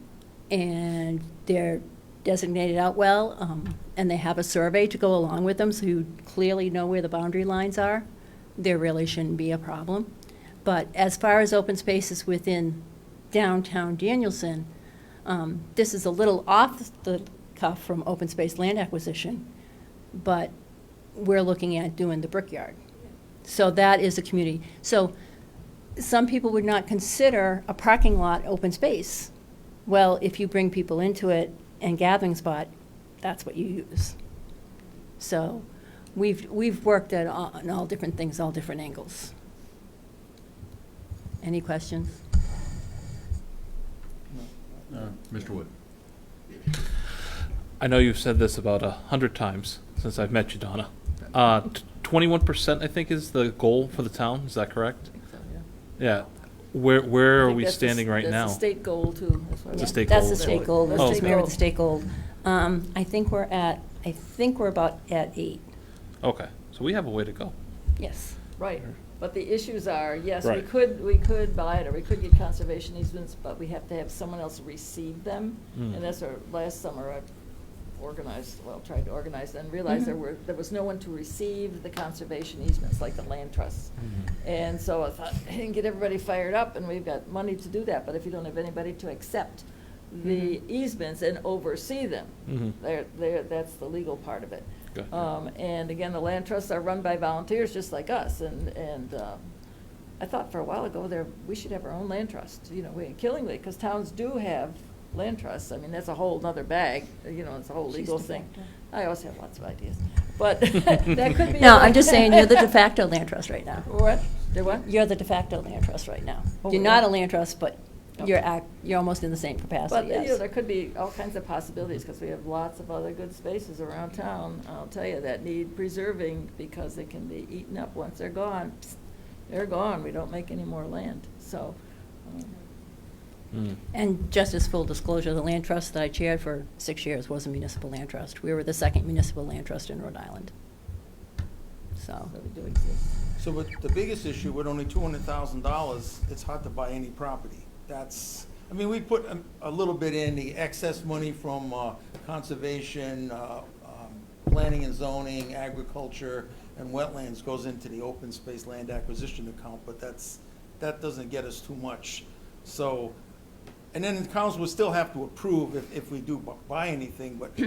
and they're designated out well, and they have a survey to go along with them so you clearly know where the boundary lines are, there really shouldn't be a problem. But as far as open spaces within downtown Danielson, this is a little off the cuff from open space land acquisition, but we're looking at doing the Brickyard. So that is a community. So some people would not consider a parking lot open space. Well, if you bring people into it and gathering spot, that's what you use. So we've worked on all different things, all different angles. Any questions? Mr. Wood. I know you've said this about 100 times since I've met you, Donna. 21%, I think, is the goal for the town. Is that correct? I think so, Yeah. Where I are think we that's standing right now? That's the state goal, too. It's a state That's goal the as state well. goal. That's Oh, just okay. mirror the state goal. I think we're about at 8. Okay, so we have a way to go. Yes. Right, but the issues are, yes, we Right. could buy it, or we could get conservation easements, but we have to have someone else receive them. Mm. And that's last summer I tried to organize and realized Mhm. there was no one to receive the conservation easements, like the land trusts. And so I thought, I didn't get everybody fired up, and we've got money to do that, but if you don't have anybody to accept the easements and oversee them, that's the legal part of it. Gotcha. And again, the land trusts are run by volunteers just like us, and I thought for a while ago we should have our own land trust, Killingly, because towns do have land trusts. I mean, that's a whole other bag, it's a whole legal thing. I always have lots of ideas, but that could be. No, I'm just saying you're the de facto land trust right now. What? The what? You're the de facto land trust right now. Oh, You're yeah. not a land trust, but Okay. you're almost in the same But, capacity, yes. there could be all kinds of possibilities, because we have lots of other good spaces around town, I'll tell you, that need preserving, because they can be eaten up once they're gone. Psst, they're gone, we don't make any more land, so. And just as full disclosure, the land trust that I chaired for 6 years was a municipal land trust. We were the second municipal land trust in Rhode Island. So. we do exist. So, but the biggest issue, with only $200,000, it's hard to buy any property. We put a little bit in the excess money from conservation, planning and zoning, agriculture, and wetlands goes into the open space land acquisition account, but that doesn't get us too much. So, and then the council would still have to approve if we do buy anything, but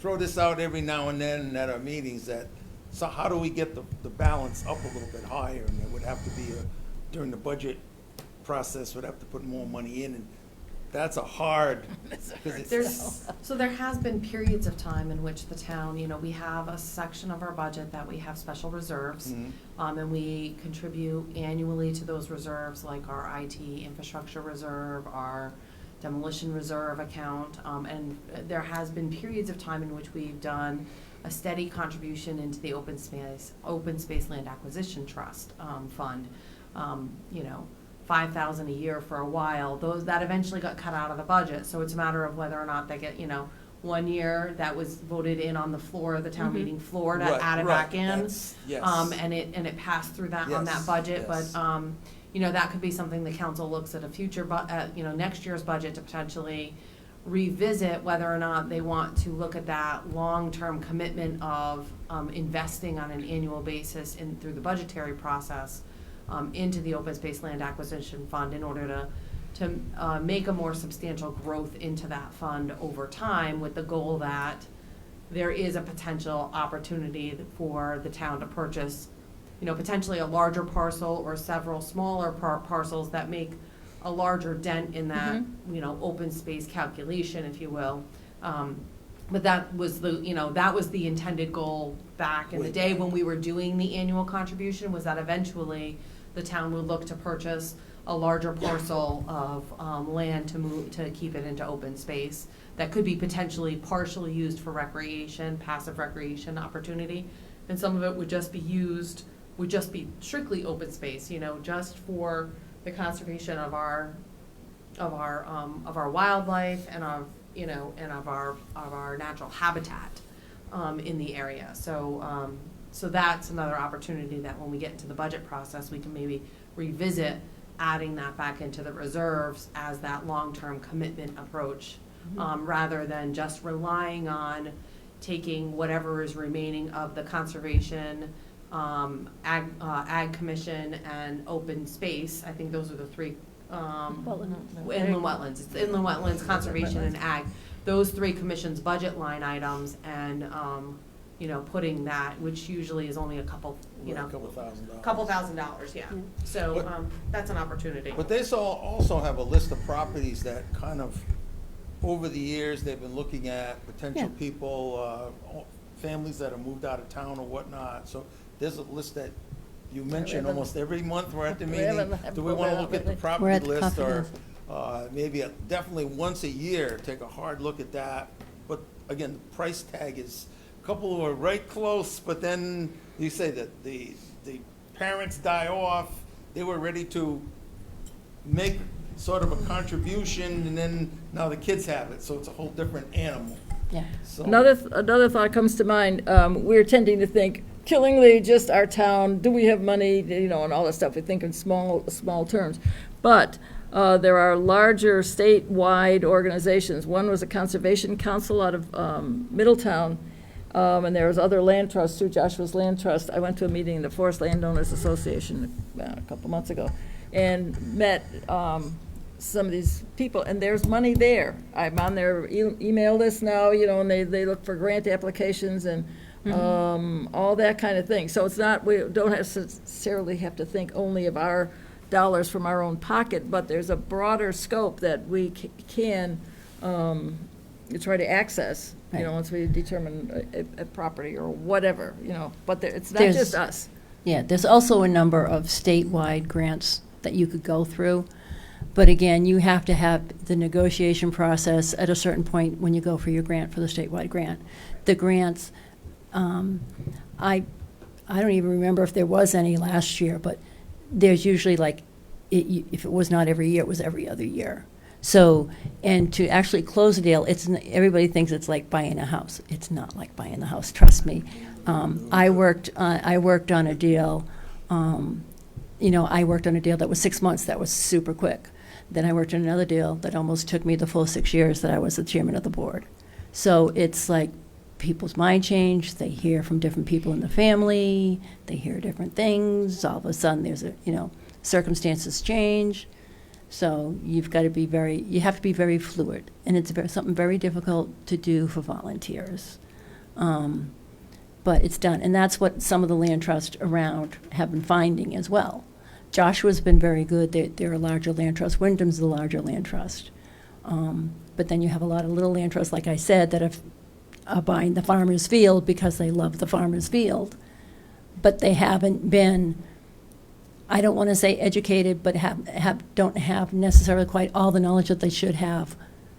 throw this out every now and then at our meetings, that, so how do we get the balance up a little bit higher? And it would have to be, during the budget process, would have to put more money in, and that's a hard, because it's. So there has been periods of time in which the town, we have a section of our budget that we have special reserves. Mhm. And we contribute annually to those reserves, like our IT infrastructure reserve, our demolition reserve account. And there has been periods of time in which we've done a steady contribution into the open space land acquisition trust, fund. 5,000 a year for a while. That eventually got cut out of the budget. So it's a matter of whether or not they get, 1 year that was voted in on the floor of the town meeting floor to Right, add it right. back in. That's- yes. And it passed through that on that Yes, budget. yes. But that could be something the council looks at a future, next year's budget to potentially revisit whether or not they want to look at that long-term commitment of investing on an annual basis through the budgetary process into the open space land acquisition fund in order to make a more substantial growth into that fund over time, with the goal that there is a potential opportunity for the town to purchase, potentially a larger parcel or several smaller parcels that make a larger dent in that, open space calculation, if you will. But that was the intended goal back in the day when we were doing the annual contribution, was that eventually the town would look to purchase a larger parcel of land to keep it into open space that could be potentially partially used for recreation, passive recreation opportunity, and some of it would just be strictly open space, just for the conservation of our wildlife and of our natural habitat in the area. So that's another opportunity that when we get into the budget process, we can maybe revisit adding that back into the reserves as that long-term commitment approach, rather than just relying on taking whatever is remaining of the conservation, ag commission, and open space. I think those are the three, inland wetlands. It's inland wetlands, conservation, and ag. Those three commissions' budget line items, and putting that, which usually is only a couple $1,000. Couple $1,000, yeah. So that's an opportunity. But they also have a list of properties that kind of, over the years, they've been looking at potential people, families that have moved out of town or whatnot. So there's a list that you mention almost every month we're at the meeting. Do we want to look at the property list, or maybe definitely once a year, take a hard look at that? But again, the price tag is, a couple who are right close, but then you say that the parents die off, they were ready to make sort of a contribution, and then now the kids have it, so it's a whole different animal. Yeah. So, Another thought comes to mind. We're tending to think Killingly, just our town. Do we have money? And all that stuff. We think in small terms, but there are larger statewide organizations. One was a conservation council out of Middletown, and there was other land trusts through Joshua's Land Trust. I went to a meeting in the Forest Landowners Association a couple months ago, and met some of these people, and there's money there. I'm on their email list now, and they look for grant applications and all that kind of thing. So it's not, we don't necessarily have to think only of our dollars from our own pocket, but there's a broader scope that we can try to access, once we determine a property or whatever, but it's not just us. Yeah, there's also a number of statewide grants that you could go through. But again, you have to have the negotiation process at a certain point when you go for your grant, for the statewide grant. The grants, I don't even remember if there was any last year, but there's usually if it was not every year, it was every other year. So, and to actually close a deal, everybody thinks it's like buying a house. It's not like buying a house, trust me. I worked on a deal, I worked on a deal that was 6 months, that was super quick. Then I worked on another deal that almost took me the full 6 years that I was the chairman of the board. So it's like people's mind change, they hear from different people in the family, they hear different things, all of a sudden there's circumstances change. So you have to be very fluid, and it's something very difficult to do for volunteers. But it's done, and that's what some of the land trusts around have been finding as well. Joshua's been very good. They're a larger land trust. Wyndham's the larger land trust. But then you have a lot of little land trusts, like I said, that are buying the farmer's field because they love the farmer's field. But they haven't been, I don't want to say educated, but don't have necessarily quite all the knowledge that they should have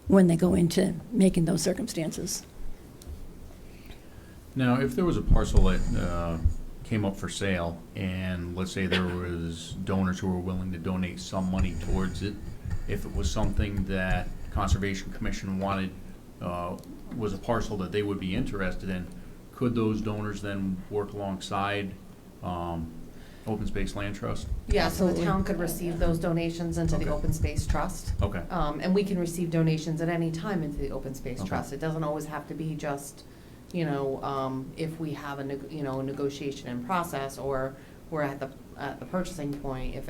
when they go into making those circumstances. Now, if there was a parcel that came up for sale, and let's say there was donors who were willing to donate some money towards it, if it was something that Conservation Commission wanted, was a parcel that they would be interested in, could those donors then work alongside Open Space Land Trust? Yeah, so the Absolutely. town could receive those donations into the Okay. Open Space Trust. Okay. And we can receive donations at any time into the Open Space Okay. Trust. It doesn't always have to be just, if we have a negotiation in process, or we're at the purchasing point, if,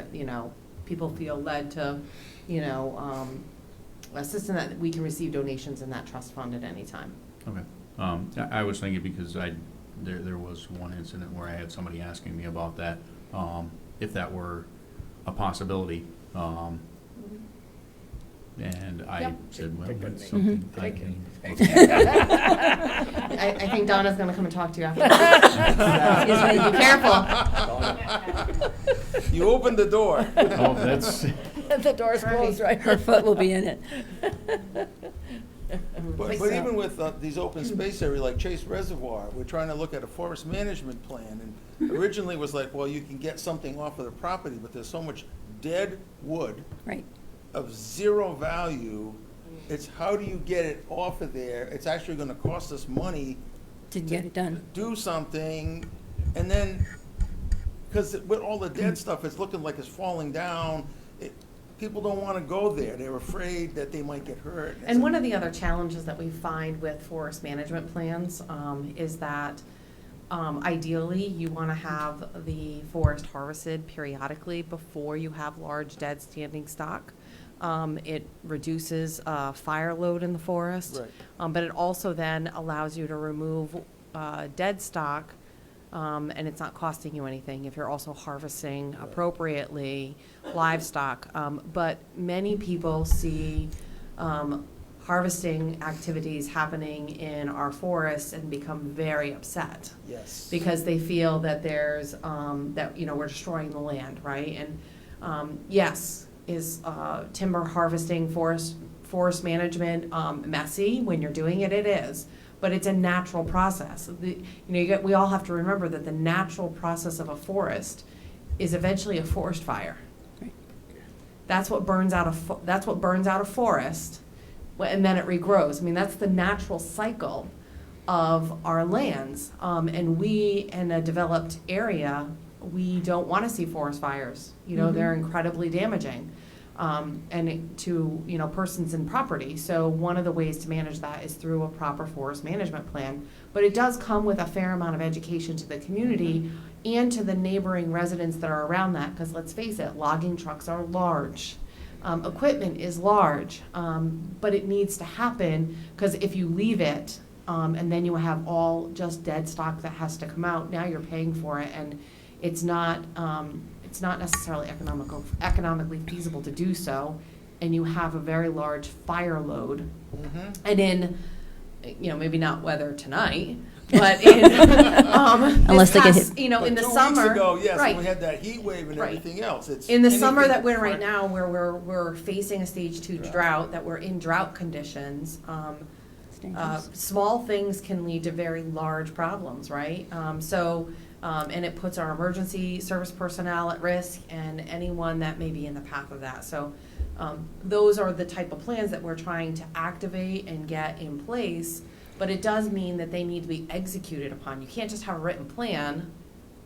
people feel led to, assist in that, we can receive donations in that trust fund at any time. Okay. I was thinking because there was one incident where I had somebody asking me about that, if that were a possibility. And I Yep. said, well, Take a that's name. something I can. I think Donna's gonna come and talk to you after. Be careful. You opened the door. Oh, that's, The door's closed, right? Her foot will be in it. But even with these open space areas like Chase Reservoir, we're trying to look at a forest management plan. And originally it was like, well, you can get something off of the property, but there's so much dead wood Right. of zero value. It's how do you get it off of there? It's actually gonna cost us money To get it done. do something, and then, because with all the dead stuff, it's looking like it's falling down. People don't want to go there. They're afraid that they might get hurt. And one of the other challenges that we find with forest management plans is that ideally, you want to have the forest harvested periodically before you have large dead standing stock. It reduces fire load in the forest, Right. but it also then allows you to remove dead stock, and it's not costing you anything if you're also harvesting appropriately livestock. But many people see harvesting activities happening in our forests and become very upset. Yes. Because they feel that there's, we're destroying the land, right? And yes, is timber harvesting, forest management messy? When you're doing it, it is. But it's a natural process. We all have to remember that the natural process of a forest is eventually a forest fire. Right. That's what burns out a forest, and then it regrows. I mean, that's the natural cycle of our lands. And we, in a developed area, we don't want to see forest fires. They're incredibly damaging. To persons and property. So one of the ways to manage that is through a proper forest management plan. But it does come with a fair amount of education to the community and to the neighboring residents that are around that, because let's face it, logging trucks are large. Equipment is large, but it needs to happen, because if you leave it and then you have all just dead stock that has to come out, now you're paying for it, and it's not necessarily economically feasible to do so, and you have a very large fire load. Mhm. And in, maybe not weather tonight, but in, Unless they get in the 2 weeks summer. ago, yes, right. we had that heat wave and Right. everything else. It's In the summer anything that we're in right for- now, where we're facing a stage 2 drought, that we're in drought conditions, It's dangerous. small things can lead to very large problems, right? And it puts our emergency service personnel at risk and anyone that may be in the path of that. So those are the type of plans that we're trying to activate and get in place, but it does mean that they need to be executed upon. You can't just have a written plan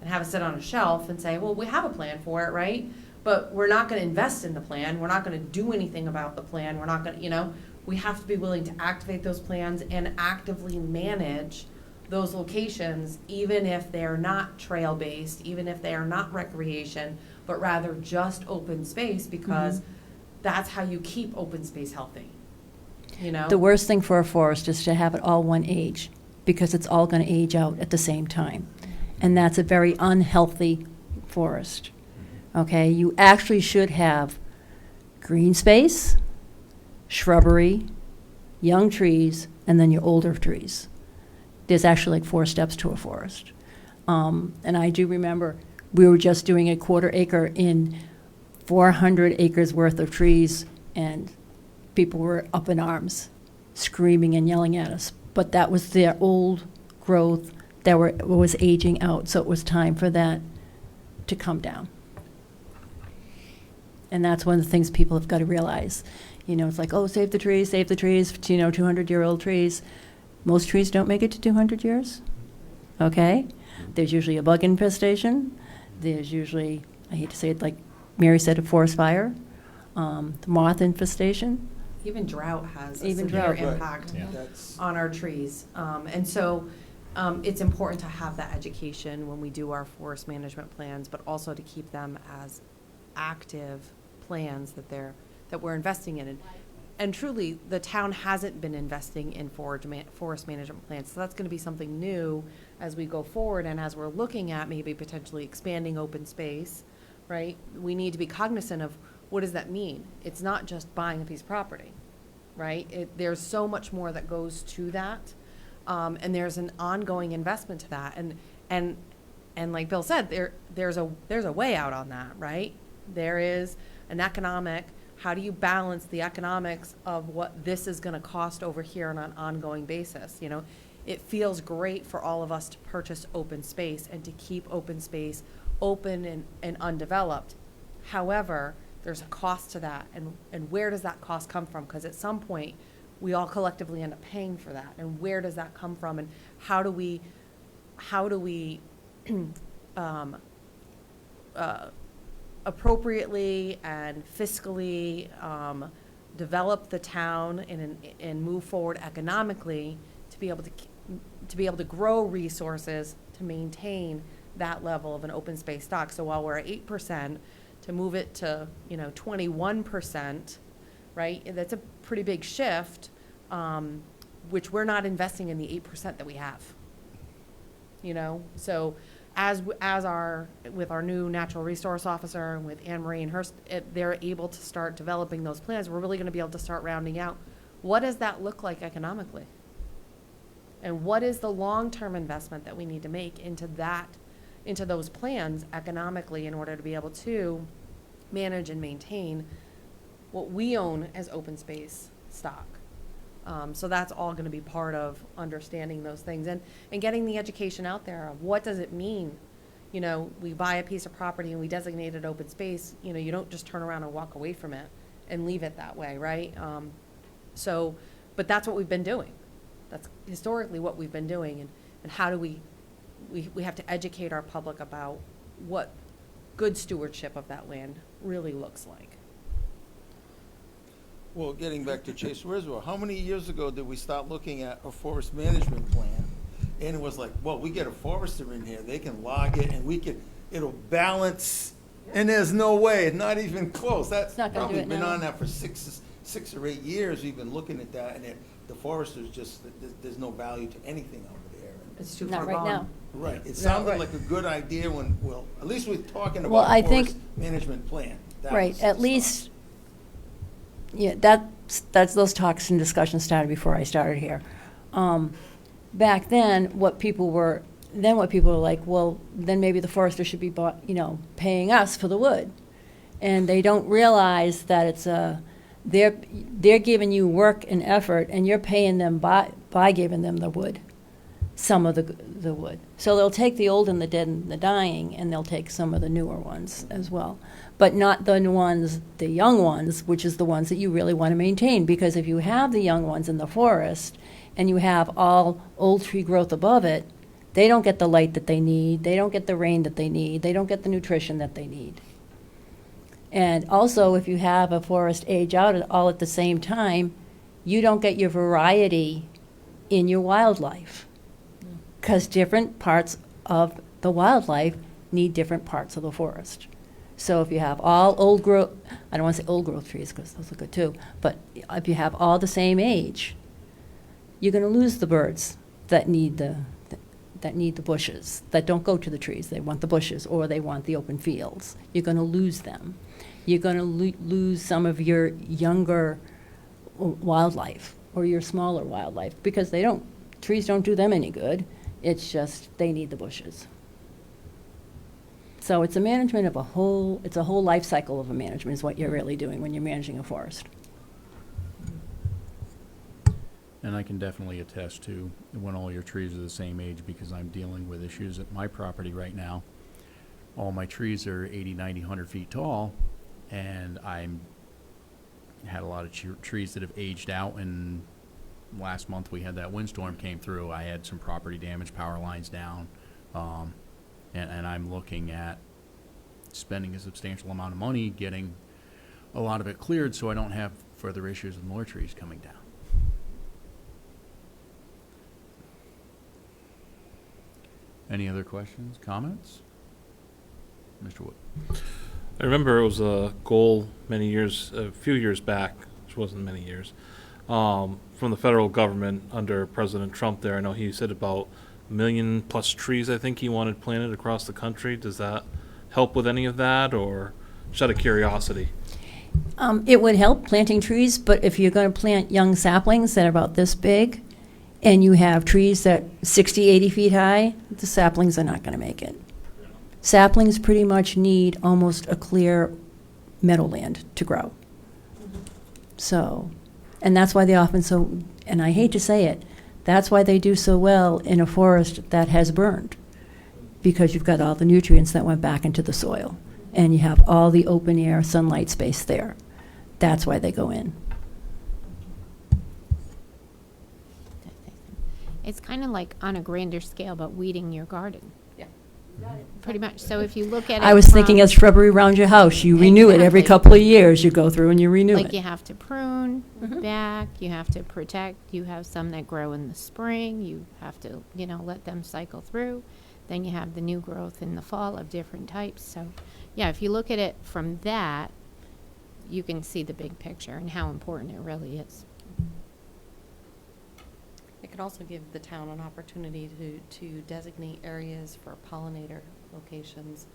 and have it sit on a shelf and say, well, we have a plan for it, right? But we're not going to invest in the plan. We're not going to do anything about the plan. We're not going to, we have to be willing to activate those plans and actively manage those locations, even if they're not trail-based, even if they are not recreation, but rather just open space, because that's how you keep open space healthy. The worst thing for a forest is to have it all one age. because it's all going to age out at the same time. And that's a very unhealthy forest. Okay, you actually should have green space, shrubbery, young trees, and then your older trees. There's actually like 4 steps to a forest. And I do remember we were just doing a 1/4 acre in 400 acres worth of trees, and people were up in arms, screaming and yelling at us. But that was their old growth that was aging out, so it was time for that to come down. And that's one of the things people have got to realize. You know, it's like, oh, save the trees, 200-year-old trees. Most trees don't make it to 200 years, okay? There's usually a bug infestation. There's usually, I hate to say it, like Mary said, a forest fire, the moth infestation. Even drought has a Even severe drought. impact on our trees. And so it's important to have that education when we do our forest management plans, but also to keep them as active plans that we're investing in. And truly, the town hasn't been investing in forest management plans. So that's going to be something new as we go forward, and as we're looking at maybe potentially expanding open space, right? We need to be cognizant of, what does that mean? It's not just buying a piece of property, right? There's so much more that goes to that, and there's an ongoing investment to that. And like Bill said, there's a way out on that, right? There is an economic. How do you balance the economics of what this is going to cost over here on an ongoing basis? You know, it feels great for all of us to purchase open space and to keep open space open and undeveloped. However, there's a cost to that, and where does that cost come from? Because at some point, we all collectively end up paying for that, and where does that come from, and how do we appropriately and fiscally develop the town and move forward economically to be able to grow resources to maintain that level of an open space stock. So while we're at 8%, to move it to 21%, right? That's a pretty big shift, which we're not investing in the 8% that we have. You know, so with our new natural resource officer and with Anne Marie and Hurst, they're able to start developing those plans. We're really going to be able to start rounding out, what does that look like economically? And what is the long-term investment that we need to make into those plans economically in order to be able to manage and maintain what we own as open space stock? So that's all going to be part of understanding those things and getting the education out there of what does it mean. You know, we buy a piece of property and we designate it open space. You know, you don't just turn around and walk away from it and leave it that way, right? But that's what we've been doing. That's historically what we've been doing. And how do we have to educate our public about what good stewardship of that land really looks like. Well, getting back to Chase Reservoir, how many years ago did we start looking at a forest management plan? And it was like, well, we get a forester in here, they can log it, and it'll balance, and there's no way, not even close. That's not gonna do probably it been now. on that for six or 8 years, we've been looking at that, and the foresters just, there's no value to anything over there. It's too Not far right gone. now. Right, it No, sounded right. like a good idea when, well, at least we're talking Well, about I a think- forest management plan. That Right, was at the least, yeah, that's those talks and discussions started before I started here. Back then, what people were like, well, then maybe the forester should be paying us for the wood. And they don't realize that it's they're giving you work and effort, and you're paying them by giving them the wood, some of the wood. So they'll take the old and the dead and the dying, and they'll take some of the newer ones as well. But not the young ones, which is the ones that you really want to maintain. Because if you have the young ones in the forest, and you have all old tree growth above it, they don't get the light that they need, they don't get the rain that they need, they don't get the nutrition that they need. And also, if you have a forest age out all at the same time, you don't get your variety in your wildlife. Because different parts of the wildlife need different parts of the forest. So if you have all old growth, I don't want to say old growth trees because those are good too, but if you have all the same age, you're going to lose the birds that need the bushes, that don't go to the trees. They want the bushes, or they want the open fields. You're going to lose them. You're going to lose some of your younger wildlife or your smaller wildlife, because trees don't do them any good. It's just they need the bushes. So it's a management of it's a whole life cycle of a management is what you're really doing when you're managing a forest. And I can definitely attest to when all your trees are the same age, because I'm dealing with issues at my property right now. All my trees are 80, 90, 100 feet tall, and had a lot of trees that have aged out, and last month we had that windstorm came through. I had some property damage, power lines down, and I'm looking at spending a substantial amount of money getting a lot of it cleared so I don't have further issues with more trees coming down. Any other questions, comments? Mr. Wood. I remember it was a goal a few years back, which wasn't many years, from the federal government under President Trump there. I know he said about 1 million plus trees, I think he wanted planted across the country. Does that help with any of that, or just out of curiosity? It would help planting trees, but if you're going to plant young saplings that are about this big, and you have trees that 60, 80 feet high, the saplings are not going to make it. Saplings pretty much need almost a clear meadowland to grow. So, and that's why they often and I hate to say it, that's why they do so well in a forest that has burned, because you've got all the nutrients that went back into the soil, and you have all the open air sunlight space there. That's why they go in. It's kind of like on a grander scale, but weeding your garden. Yeah. Pretty much. So if you look at it I was thinking as shrubbery around your house. You renew it every Exactly. couple of years. You go through and you renew like it. you have to prune back, you have to protect, you have some that grow in the spring, you have to, let them cycle through. Then you have the new growth in the fall of different types. So, yeah, if you look at it from that, you can see the big picture and how important it really is. It could also give the town an opportunity to designate areas for pollinator locations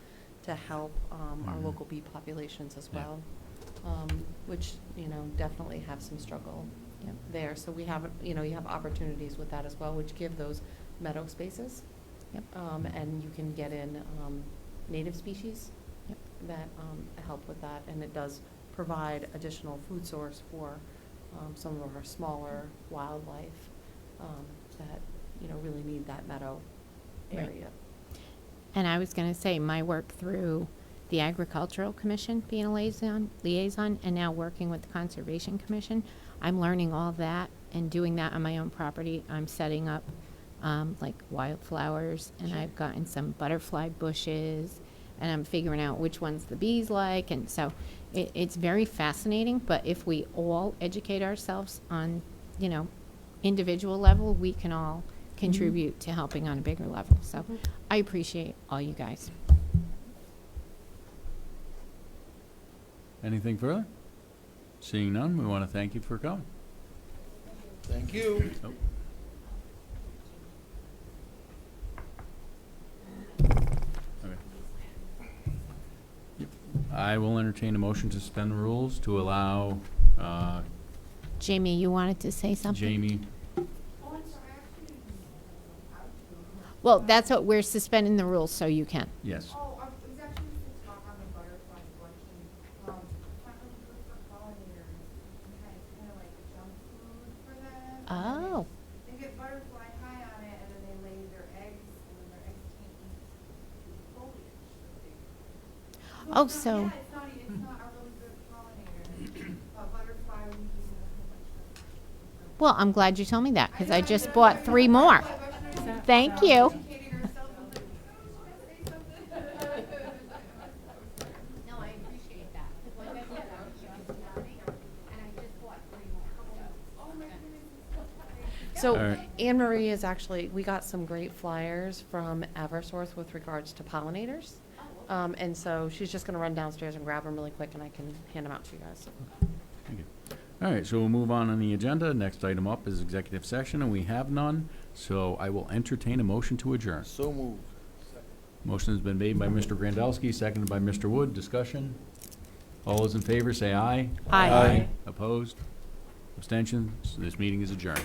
to help our local bee populations as Yeah. well, which, definitely have some struggle there. So we have, you have opportunities with that as well, which give those meadow spaces. Yep. And you can get in native species that help with that, and it does provide additional food source for some of our smaller wildlife that really need that meadow Right. area. And I was going to say, my work through the Agricultural Commission, being a liaison, and now working with the Conservation Commission, I'm learning all that and doing that on my own property. I'm setting up like wildflowers, and I've gotten some butterfly bushes, and I'm figuring out which ones the bees like, and so it's very fascinating. But if we all educate ourselves on, individual level, we can all contribute to helping on a bigger level. So I appreciate all you guys. Anything further? Seeing none, we want to thank you for coming. Thank you. Oh. Okay. Yep. I will entertain a motion to suspend the rules to allow Jamie, you wanted to say something? Jamie. Well, that's what we're suspending the rules so you can. Yes. Oh, it was actually just to talk on the butterfly collection. It's not really good for pollinators. It's kind of like junk food for them. Oh. They get butterfly high on it, and then they lay their eggs, and then their eggs can't eat foliage. Oh, it's so- not, yeah, it's not a really good pollinator. Butterfly we use in a whole bunch of. Well, I'm glad you told me that, because I just bought 3 more. Thank you. No, I appreciate that. Like I said, I was just learning, and I just bought 3 more. Oh my goodness. So All right. Anne Marie is actually, we got some great flyers from Eversource with regards to pollinators. And so she's just going to run downstairs and grab them really quick, and I can hand them out to you guys. Thank you. All right, so we'll move on the agenda. Next item up is executive session, and we have none. So I will entertain a motion to adjourn. So moved. Motion has been made by Mr. Grandelsky, seconded by Mr. Wood. Discussion? All those in favor say aye. Aye. Opposed? Abstentions? This meeting is adjourned.